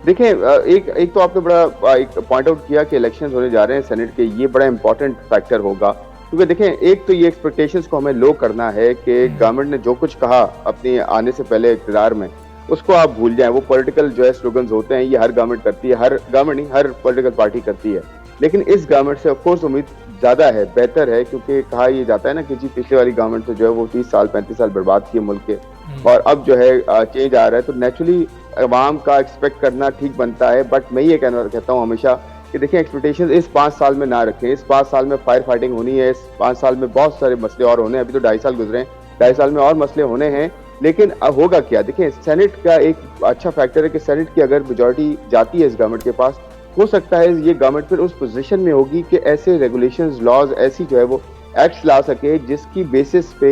[SPEAKER 13] देखें, एक तो आपने बड़ा एक पॉइंट आउट किया कि इलेक्शंस होने जा रहे हैं सेनेट के, ये बड़ा इंपॉर्टेंट फैक्टर होगा। क्योंकि देखें, एक तो ये एक्सपेक्टेशंस को हमें लो करना है कि गवर्नमेंट ने जो कुछ कहा अपने आने से पहले इक़्तिदार में, उसको आप भूल जाएं। वो पॉलिटिकल जो है स्लोगन्स होते हैं, ये हर गवर्नमेंट करती है, हर गवर्नमेंट नहीं, हर पॉलिटिकल पार्टी करती है। लेकिन इस गवर्नमेंट से ऑफकोर्स उम्मीद ज्यादा है, बेहतर है, क्योंकि कहा यह जाता है ना कि जी पिछले वाली गवर्नमेंट तो जो है वो 30 साल 35 साल बर्बाद किए मुल्क के, और अब जो है चेंज आ रहा है, तो नेचुरली अवाम का एक्सपेक्ट करना ठीक बनता है। बट मैं ये कहता हूँ हमेशा कि देखिए, एक्सपेक्टेशन इस 5 साल में ना रखें। इस 5 साल में फायर फाइटिंग होनी है, इस 5 साल में बहुत सारे मसले और होने हैं। अभी तो 2.5 साल गुजरे हैं, 2.5 साल में और मसले होने हैं। लेकिन होगा क्या? देखिए, सेनेट का एक अच्छा फैक्टर है कि सेनेट की अगर मेजॉरिटी जाती है इस गवर्नमेंट के पास, हो सकता है ये गवर्नमेंट फिर उस पोजीशन में होगी कि ऐसे रेगुलेशंस, लॉज, ऐसी जो है वो एक्ट्स ला सके जिसकी बेसिस पे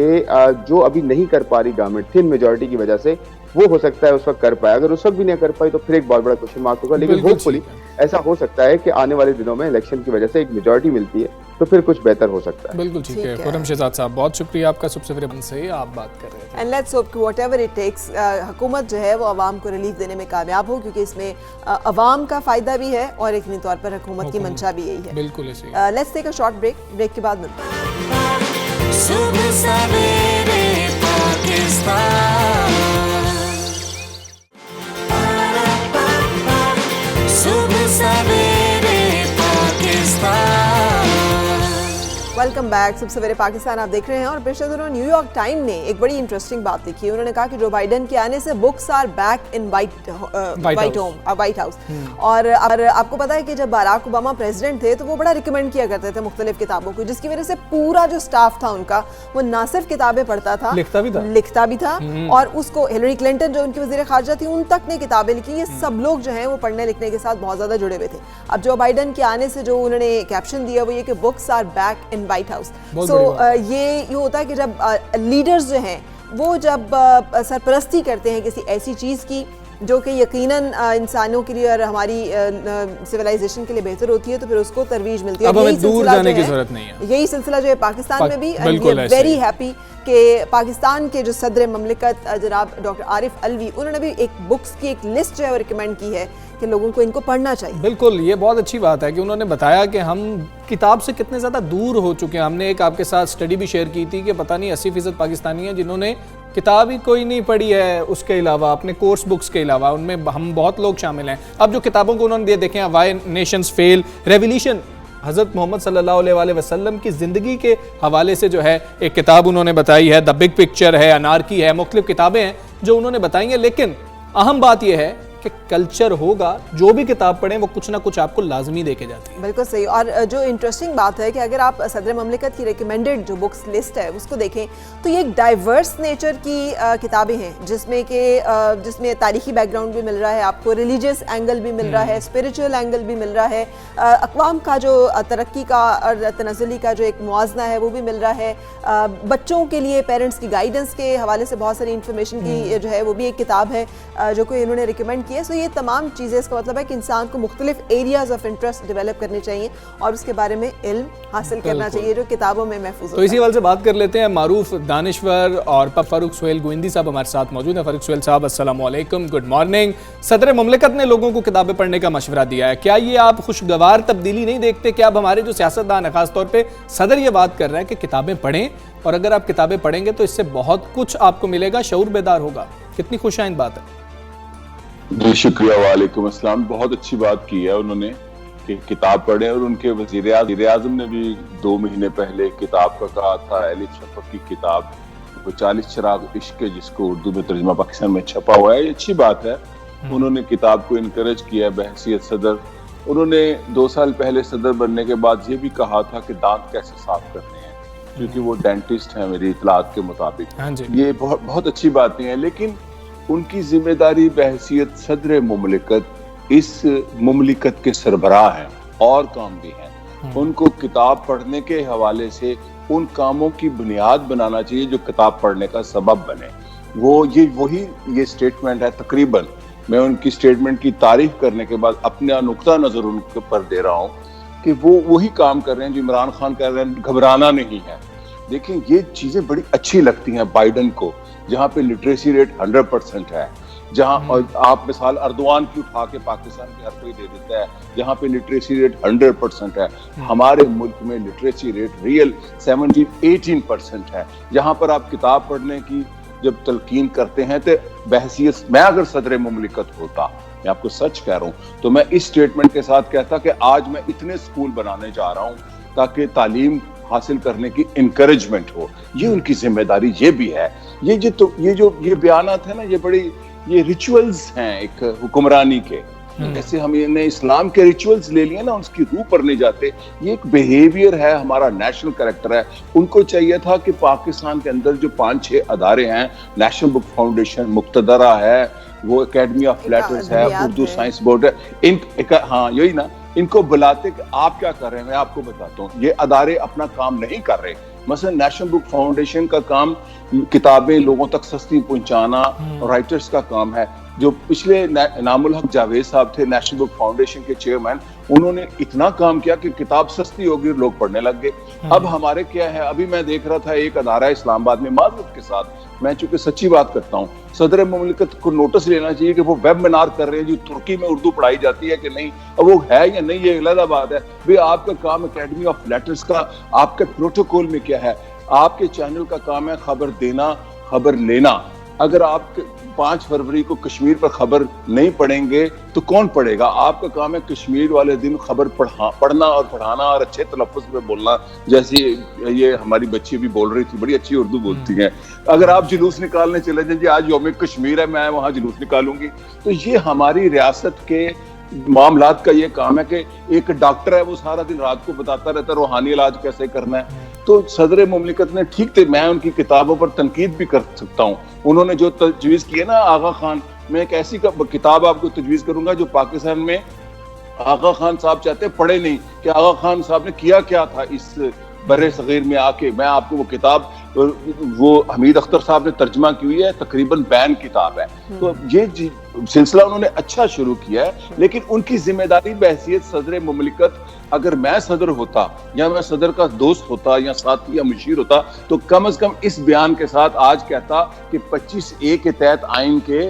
[SPEAKER 13] जो अभी नहीं कर पा रही गवर्नमेंट थिन मेजॉरिटी की वजह से, वो हो सकता है उस वक्त कर पाए। अगर उस वक्त भी नहीं कर पाई तो फिर एक बहुत बड़ा क्वेश्चन मार्क होगा। लेकिन होपफुली ऐसा हो सकता है कि आने वाले दिनों में इलेक्शन की वजह से एक मेजॉरिटी मिलती है तो फिर कुछ बेहतर हो सकता है।
[SPEAKER 3] बिल्कुल ठीक है। खुर्रम शहजाद साहब, बहुत शुक्रिया आपका, सबसे बड़े से आप बात कर रहे थे।
[SPEAKER 2] एंड लेट्स होप कि व्हाटएवर इट टेक्स, हुकूमत जो है वो आवाम को रिलीफ देने में कामयाब हो, क्योंकि इसमें आवाम का फायदा भी है और एक तौर पर हुकूमत की मंशा भी यही है।
[SPEAKER 3] बिल्कुल ऐसे।
[SPEAKER 2] Let's take a short break के बाद मिलते हैं।
[SPEAKER 1] सुबह सवेरे पाकिस्तान, सुबह सवेरे पाकिस्तान।
[SPEAKER 2] Welcome back. सुबह सवेरे पाकिस्तान आप देख रहे हैं। और पिछले दिनों न्यूयॉर्क टाइम ने एक बड़ी इंटरेस्टिंग बात लिखी है। उन्होंने कहा कि जो बाइडेन के आने से books are back in White House. और आपको पता है कि जब बराक ओबामा प्रेसिडेंट थे तो वो बड़ा रिकमेंड किया करते थे मुख्तलिफ किताबों को, जिसकी वजह से पूरा जो स्टाफ था उनका, वो ना सिर्फ किताबें पढ़ता था, लिखता भी था और उसको हिलरी क्लिंटन जो उनकी वज़ीर ख़ारजा थी, उन तक ने किताबें लिखी। ये सब लोग जो हैं वो पढ़ने लिखने के साथ बहुत ज़्यादा जुड़े हुए थे। अब जो बाइडेन के आने से जो उन्होंने कैप्शन दिया वो ये कि books are back in White House. So ये होता है कि जब लीडर्स जो हैं वो जब सरपरस्ती करते हैं किसी ऐसी चीज़ की जो कि यकीनन इंसानों के लिए और हमारी सिविलाइजेशन के लिए बेहतर होती है, तो फिर उसको तरवीज मिलती है।
[SPEAKER 3] अब हमें दूर जाने की जरूरत नहीं है।
[SPEAKER 2] यही सिलसिला जो है पाकिस्तान में भी, and we are very happy कि पाकिस्तान के जो सदर ममलिकत जनाब डॉक्टर आरिफ अलवी, उन्होंने भी एक बुक्स की एक लिस्ट जो है वो रिकमेंड की है कि लोगों को इनको पढ़ना चाहिए।
[SPEAKER 3] बिल्कुल, ये बहुत अच्छी बात है कि उन्होंने बताया कि हम किताब से कितने ज़्यादा दूर हो चुके हैं। हमने एक आपके साथ स्टडी भी शेयर की थी कि पता नहीं 80% पाकिस्तानी हैं जिन्होंने किताब ही कोई नहीं पढ़ी है, उसके अलावा अपने कोर्स बुक्स के अलावा, उनमें हम बहुत लोग शामिल हैं। अब जो किताबों को उन्होंने दिए, देखें, वाई नेशंस फेल, रेवोल्यूशन, हज़रत मोहम्मद सल्लल्लाहु अलैहि वसल्लम की ज़िंदगी के हवाले से जो है एक किताब उन्होंने बताई है, द बिग पिक्चर है, अनारकी है, मुख्तलिफ किताबें हैं जो उन्होंने बताई हैं। लेकिन अहम बात यह है कि कल्चर होगा, जो भी किताब पढ़ें वो कुछ ना कुछ आपको लाजमी देके जाती है।
[SPEAKER 2] बिल्कुल सही। और जो इंटरेस्टिंग बात है कि अगर आप सदर ममलिकत की रिकमेंडेड जो बुक्स लिस्ट है उसको देखें तो ये एक डाइवर्स नेचर की किताबें हैं, जिसमें तारीखी बैकग्राउंड भी मिल रहा है, आपको रिलीजियस एंगल भी मिल रहा है, स्पिरिचुअल एंगल भी मिल रहा है, अक़वाम का जो तरक्की का और तनज़्ज़ुली का जो एक मुआजना है वो भी मिल रहा है, बच्चों के लिए पेरेंट्स की गाइडेंस के हवाले से बहुत सारी इंफॉर्मेशन की जो है वो भी एक किताब है जो कोई इन्होंने रिकमेंड की है। सो ये तमाम चीज़ें, इसका मतलब है कि इंसान को मुख्तलिफ एरियाज ऑफ इंटरेस्ट डेवलप करने चाहिए और उसके बारे में इल्म हासिल करना चाहिए जो किताबों में महफूज
[SPEAKER 3] तो इसी वाले से बात कर लेते हैं। मारूफ दानिश्वर और फारूक सुहेल गोविंदी साहब हमारे साथ मौजूद हैं। फारूक सुहेल साहब, अस्सलाम वालेकुम, गुड मॉर्निंग। सदर ममलिकत ने लोगों को किताबें पढ़ने का मशवरा दिया है, क्या ये आप खुशगवार तब्दीली नहीं देखते कि अब हमारे जो सियासतदान है, खासतौर पे सदर ये बात कर रहा है कि किताबें पढ़ें और अगर आप किताबें पढ़ेंगे तो इससे बहुत कुछ आपको मिलेगा, शऊर बेदार होगा। कितनी खुशाइंद बात है।
[SPEAKER 14] जी शुक्रिया, वालेकुम अस्सलाम। बहुत अच्छी बात की है उन्होंने कि किताब पढ़ें, और उनके वज़ीर आज़म ने भी 2 महीने पहले किताब का कहा था, एलिफ शफक की किताब 40 चिराग इश्क, जिसको उर्दू में तर्जुमा पाकिस्तान में छपा हुआ है। ये अच्छी बात है, उन्होंने किताब को इनकरेज किया बहैसियत सदर। उन्होंने 2 साल पहले सदर बनने के बाद ये भी कहा था कि दांत कैसे साफ करने हैं, क्योंकि वो डेंटिस्ट हैं मेरी इतलात के मुताबिक। ये बहुत अच्छी बातें हैं, लेकिन उनकी जिम्मेदारी बहैसियत सदर मुमलिकत इस मुमलिकत के सरबराह हैं और काम भी हैं। उनको किताब पढ़ने के हवाले से उन कामों की बुनियाद बनाना चाहिए जो किताब पढ़ने का सबब बने। वही स्टेटमेंट है। तकरीबन मैं उनकी स्टेटमेंट की तारीफ करने के बाद अपना नुक्ता नजर उनके पर दे रहा हूँ कि वो वही काम कर रहे हैं जो इमरान खान कर रहे हैं, घबराना नहीं है। देखिए, ये चीजें बड़ी अच्छी लगती हैं बाइडन को, जहाँ पे लिटरेसी रेट 100% है, जहाँ और आप मिसाल अर्दवान की उठा के पाकिस्तान के हर कोई दे देता है, जहाँ पे लिटरेसी रेट 100% है। हमारे मुल्क में लिटरेसी रेट रियल 17-18% है। जहाँ पर आप किताब पढ़ने की जब तलकीन करते हैं तो बहसियत, मैं अगर सदर मुमलिकत होता, मैं आपको सच कह रहा हूँ, तो मैं इस स्टेटमेंट के साथ कहता कि आज मैं इतने स्कूल बनाने जा रहा हूँ ताकि तालीम हासिल करने की इंकरेजमेंट हो। ये उनकी जिम्मेदारी ये भी है। ये बयानात है ना, ये रिचुअल्स हैं एक हुक्मरानी के। जैसे हमने इस्लाम के रिचुअल्स ले लिए ना, उसकी रूह पर नहीं जाते। ये एक बिहेवियर है, हमारा नेशनल कैरेक्टर है। उनको चाहिए था कि पाकिस्तान के अंदर जो 5-6 अदारे हैं, नेशनल बुक फाउंडेशन, मुक्तदरा है, वो एकेडमी ऑफ लेटर्स है, उर्दू साइंस बोर्ड है, हाँ यही ना, इनको बुलाते कि आप क्या कर रहे हैं। मैं आपको बताता हूँ, ये अदारे अपना काम नहीं कर रहे। मसलन नेशनल बुक फाउंडेशन का काम किताबें लोगों तक सस्ती पहुंचाना, राइटर्स का काम है। जो पिछले नामुल हक जावेद साहब थे नेशनल बुक फाउंडेशन के चेयरमैन, उन्होंने इतना काम किया कि किताब सस्ती होगी, लोग पढ़ने लग गए। अब हमारे क्या है, अभी मैं देख रहा था एक अदारा इस्लामाबाद में, माजरत के साथ, मैं चूंकि सच्ची बात करता हूँ, सदर मुमलिकत को नोटिस लेना चाहिए कि वो वेबिनार कर रहे हैं जो तुर्की में उर्दू पढ़ाई जाती है कि नहीं, अब वो है या नहीं, ये अलग बात है। भाई आपका काम एकेडमी ऑफ लेटर्स का, आपके प्रोटोकॉल में क्या है? आपके चैनल का काम है खबर देना, खबर लेना। अगर आप 5 फरवरी को कश्मीर पर खबर नहीं पढ़ेंगे तो कौन पढ़ेगा? आपका काम है कश्मीर वाले दिन खबर पढ़ना और पढ़ाना और अच्छे तलफ़्फ़ुज़ में बोलना। जैसे ये हमारी बच्ची भी बोल रही थी, बड़ी अच्छी उर्दू बोलती हैं। अगर आप जुलूस निकालने चले जाए, जी आज यौम कश्मीर है, मैं वहाँ जुलूस निकालूंगी, तो ये हमारी रियासत के मामलात का ये काम है कि एक डॉक्टर है, वो सारा दिन रात को बताता रहता है रूहानी इलाज कैसे करना है। तो सदर मुमलिकत ने, ठीक थे, मैं उनकी किताबों पर तनकीद भी कर सकता हूँ। उन्होंने जो तजवीज़ की है ना आगा खान, मैं एक ऐसी किताब आपको तजवीज़ करूंगा जो पाकिस्तान में आगा खान साहब चाहते पढ़े नहीं कि आगा खान साहब ने किया क्या था इस बर्रे सगीर में आके। मैं आपको वो किताब, वो हमीद अख्तर साहब ने तर्जमा की हुई है, तकरीबन बैन किताब है। तो ये सिलसिला उन्होंने अच्छा शुरू किया है, लेकिन उनकी जिम्मेदारी बहैसियत सदर मुमलिकत, अगर मैं सदर होता या मैं सदर का दोस्त होता या साथी या मुशीर होता, तो कम से कम इस बयान के साथ आज कहता कि 25A के तहत आइन के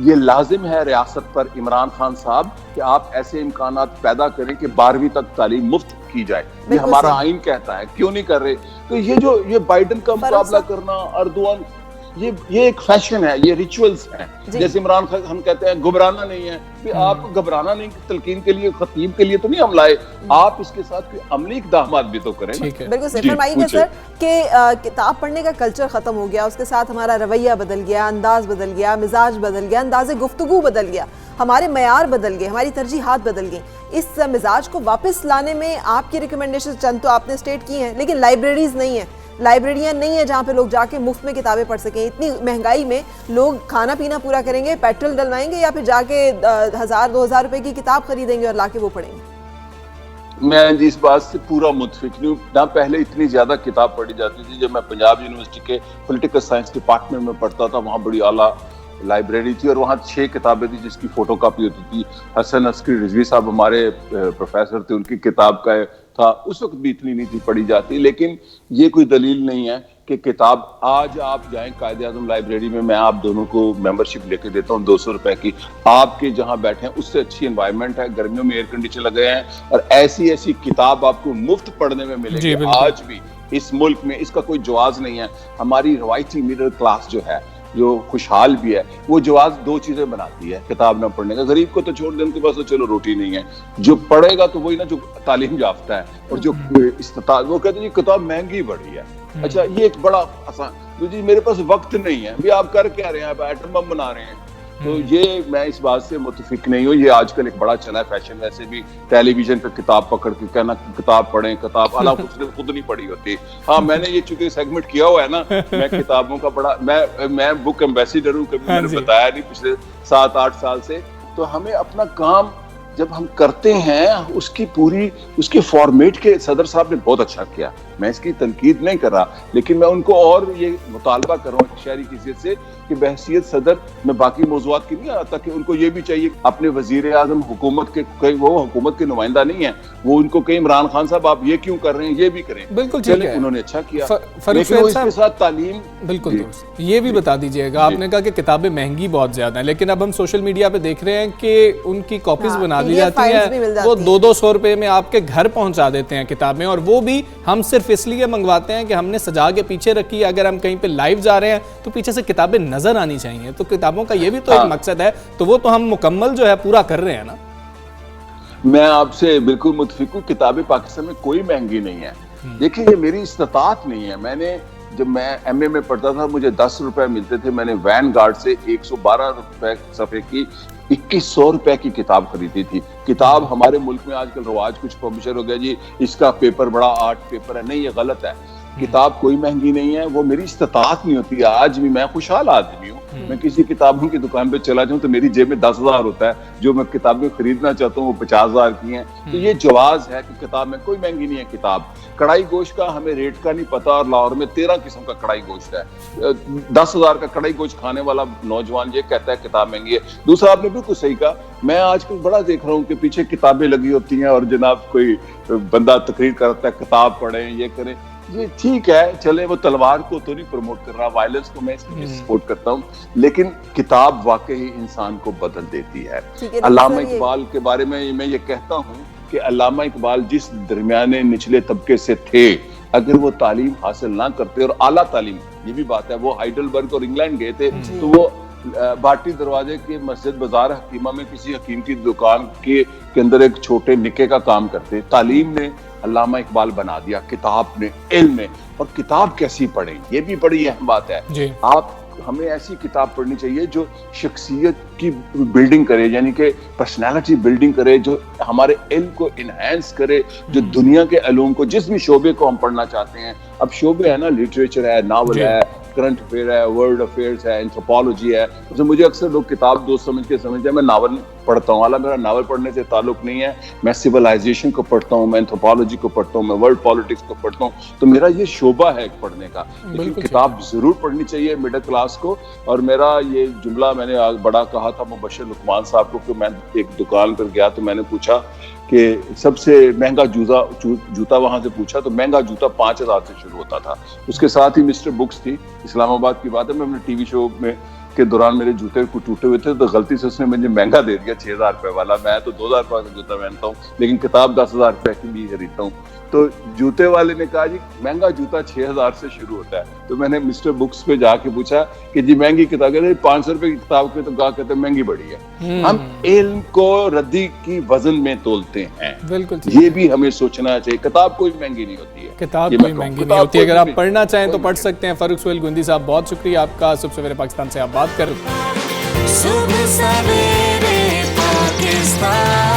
[SPEAKER 14] ये लाजिम है रियासत पर, इमरान खान साहब, कि आप ऐसे इम्कानात पैदा करें कि 12वीं तक तालीम मुफ्त की जाए। ये हमारा आइन कहता है, क्यों नहीं कर रहे? तो ये बाइडन का मुकाबला करना, अर्दवान, ये एक फैशन है, ये रिचुअल्स हैं। जैसे इमरान खान कहते हैं घबराना नहीं है, आप घबराना नहीं, तलकीन के लिए खतीब के लिए तो नहीं हम लाए, आप इसके साथ कोई अमली इक़दामात भी तो करें।
[SPEAKER 2] बिल्कुल सही फरमाइएगा सर कि किताब पढ़ने का कल्चर खत्म हो गया, उसके साथ हमारा रवैया बदल गया, अंदाज बदल गया, मिजाज बदल गया, अंदाज़े गुफ्तगू बदल गया, हमारे मयार बदल गए, हमारी तरजीहात बदल गई। इस मिजाज को वापस लाने में आपकी रिकमेंडेशन चंद तो आपने स्टेट की हैं, लेकिन लाइब्रेरीज नहीं है, लाइब्रेरियां नहीं है जहाँ पे लोग जाके मुफ्त में किताबें पढ़ सकें। इतनी महंगाई में लोग खाना पीना पूरा करेंगे, पेट्रोल डलवाएंगे या फिर जाके 1000-2000 रुपए की किताब खरीदेंगे और लाके वो पढ़ेंगे।
[SPEAKER 14] मैं जिस बात से पूरा मुतफिक नहीं हूँ ना, पहले इतनी ज्यादा किताब पढ़ी जाती थी। जब मैं पंजाब यूनिवर्सिटी के पॉलिटिकल साइंस डिपार्टमेंट में पढ़ता था, वहाँ बड़ी आला लाइब्रेरी थी और वहाँ 6 किताबें थी जिसकी फोटो कापी होती थी। हसन अस्करी रिजवी साहब हमारे प्रोफेसर थे, उनकी किताब का था, उस वक्त भी इतनी नहीं थी पढ़ी जाती। लेकिन ये कोई दलील नहीं है कि किताब आज आप जाएं कायदे आज़म लाइब्रेरी में, मैं आप दोनों को मेंबरशिप लेके देता हूँ 200 रुपए की, आपके जहाँ बैठे हैं उससे अच्छी एनवायरनमेंट है, गर्मियों में एयर कंडीशन लगे हैं और ऐसी ऐसी किताब आपको मुफ्त पढ़ने में मिलेगी। आज भी इस मुल्क में इसका कोई जवाज नहीं है। हमारी रवायती मिडिल क्लास जो है, जो खुशहाल भी है, वो जवाब 2 चीजें बनाती है किताब ना पढ़ने का। गरीब को तो छोड़ दें, उनके पास तो चलो रोटी नहीं है, जो पढ़ेगा तो वही ना जो तालीम याफ्ता है और जो इस्ताद, वो कहते हैं किताब महंगी बड़ी है। अच्छा, ये एक बड़ा आसान, तो जी मेरे पास वक्त नहीं है, भी आप कर क्या रहे हैं, आप एटम बम बना रहे हैं, तो ये मैं इस बात से मुतफिक नहीं हूँ। ये आजकल एक बड़ा चला है फैशन, वैसे भी टेलीविजन पे किताब पकड़ के कहना किताब पढ़ें, किताब हालांकि उसने खुद नहीं पढ़ी होती। हाँ, मैंने ये चूंकि सेगमेंट किया हुआ है ना, मैं किताबों का बड़ा, मैं बुक एम्बेसडर हूँ, कभी मैंने बताया नहीं पिछले 7-8 साल से। तो हमें अपना काम जब हम करते हैं, उसके फॉर्मेट के सदर साहब ने बहुत अच्छा किया, मैं इसकी तनकीद नहीं कर रहा, लेकिन मैं उनको और ये मुतालबा कर रहा हूँ शहरी की हैसियत से कि बहसियत सदर में बाकी मौज़ूआत की नहीं आता कि उनको ये भी चाहिए अपने वजीर आज़म हुकूमत के, कहीं वो हुकूमत के नुमाइंदा नहीं है, वो उनको कहीं इमरान खान साहब आप ये क्यों कर रहे हैं, ये भी करें।
[SPEAKER 3] बिल्कुल ठीक है,
[SPEAKER 14] उन्होंने अच्छा किया, लेकिन इसके साथ तालीम।
[SPEAKER 3] बिल्कुल ये भी बता दीजिएगा, आपने कहा कि किताबें महंगी बहुत ज्यादा है, लेकिन अब हम सोशल मीडिया पे देख रहे हैं कि उनकी कॉपीज बना दी जाती है, वो 200-200 रुपए में आपके घर पहुंचा देते हैं किताबें, और वो भी हम सिर्फ इसलिए मंगवाते हैं कि हमने सजा के पीछे रखी है, अगर हम कहीं पे लाइव जा रहे हैं तो पीछे से किताबें नजर आनी चाहिए। तो किताबों का ये भी तो एक मकसद है, तो वो तो हम मुकम्मल जो है पूरा कर रहे हैं ना।
[SPEAKER 14] मैं आपसे बिल्कुल मुतफिक हूँ, किताबें पाकिस्तान में कोई महंगी नहीं है। देखिए, ये मेरी इस्तात नहीं है। जब मैं MA में पढ़ता था, मुझे 10 रुपए मिलते थे, मैंने वैनगार्ड से 112 रुपए सफ़े की 2100 रुपए की किताब खरीदी थी। किताब हमारे मुल्क में आजकल रवाज, कुछ पब्लिशर हो गया जी इसका पेपर बड़ा आर्ट पेपर है, नहीं, ये गलत है। किताब कोई महंगी नहीं है, वो मेरी इस्तात नहीं होती। आज भी मैं खुशहाल आदमी हूँ, मैं किसी किताबों की दुकान पे चला जाऊँ तो मेरी जेब में 10,000 होता है, जो मैं किताबें खरीदना चाहता हूँ वो 50,000 की हैं। तो ये जवाज है कि किताब में कोई महंगी नहीं है। किताब कढ़ाई गोश्त का हमें रेट का नहीं पता, और लाहौर में 13 किस्म का कढ़ाई गोश्त है। 10,000 का कढ़ाई गोश्त खाने वाला नौजवान ये कहता है किताब महंगी है। दूसरा, आपने बिल्कुल सही कहा, मैं आजकल बड़ा देख रहा हूँ कि पीछे किताबें लगी होती हैं और जनाब कोई बंदा तकरीर करता है किताब पढ़ें, ये करें। ये ठीक है, चले, वो तलवार को तो नहीं प्रमोट कर रहा, वायलेंस को मैं इसलिए सपोर्ट करता हूँ, लेकिन किताब वाकई इंसान को बदल देती है। अल्लामा इकबाल के बारे में मैं ये कहता हूँ कि अल्लामा इकबाल जिस दरमियाने निचले तबके से थे, अगर वो तालीम हासिल ना करते, और आला तालीम, ये भी बात है, वो हाइडलबर्ग और इंग्लैंड गए थे, तो वो बाटी दरवाजे के मस्जिद बाजार हकीमा में किसी हकीम की दुकान के अंदर एक छोटे निके का काम करते। तालीम ने अल्लामा इकबाल बना दिया, किताब ने, इल्म ने। और किताब कैसी पढ़ें, ये भी बड़ी अहम बात है। आप हमें ऐसी किताब पढ़नी चाहिए जो शख्सियत की बिल्डिंग करे, यानी कि पर्सनालिटी बिल्डिंग करे, जो हमारे इल्म को इनहेंस करे, जो दुनिया के इल्म को, जिस भी शोबे को हम पढ़ना चाहते हैं। अब शोबे है ना, लिटरेचर है, नावल है, करंट अफेयर है, वर्ल्ड अफेयर्स है, एंथ्रोपोलॉजी है। तो मुझे अक्सर लोग किताब दोस्त समझते हैं, मैं नावल पढ़ता हूँ, हालांकि मेरा नावल पढ़ने से ताल्लुक नहीं है। मैं सिविलाइजेशन को पढ़ता हूँ, मैं एंथ्रोपोलॉजी को पढ़ता हूँ, मैं वर्ल्ड पॉलिटिक्स को पढ़ता हूँ, तो मेरा ये शोबा है पढ़ने का। लेकिन किताब जरूर पढ़नी चाहिए मिडिल क्लास को। और मेरा ये जुमला मैंने आज बड़ा कहा था मुबश्शिर लुकमान साहब को, कि मैं एक दुकान पर गया तो मैंने पूछा कि सबसे महंगा जूता वहां से पूछा, तो महंगा जूता 5,000 से शुरू होता था। उसके साथ ही मिस्टर बुक्स थी, इस्लामाबाद की बात है, मैं अपने टीवी शो में के दौरान मेरे जूते कुछ टूटे हुए थे, तो गलती से उसने मुझे महंगा दे दिया 6,000 रुपए वाला। मैं तो 2,000 रुपए का जूता पहनता हूँ, लेकिन किताब 10,000 रुपए की भी खरीदता हूँ। तो जूते वाले ने कहा जी महंगा जूता 6,000 से शुरू होता है। तो मैंने मिस्टर बुक्स पे जाके पूछा कि जी महंगी किताब, कहते 500 रुपए की किताब के, तो गाहक कहते महंगी बड़ी है। हम इल्म को रद्दी की वजन में तोलते हैं,
[SPEAKER 3] बिल्कुल
[SPEAKER 14] ये भी हमें सोचना चाहिए। किताब कोई महंगी नहीं होती है,
[SPEAKER 3] किताब कोई महंगी नहीं होती है। अगर आप पढ़ना चाहें तो पढ़ सकते हैं। फारूक सुहेल गुंदी साहब, बहुत शुक्रिया आपका, सुबह सवेरे पाकिस्तान से आप बात कर रहे हैं।
[SPEAKER 1] सुबह सवेरे पाकिस्तान।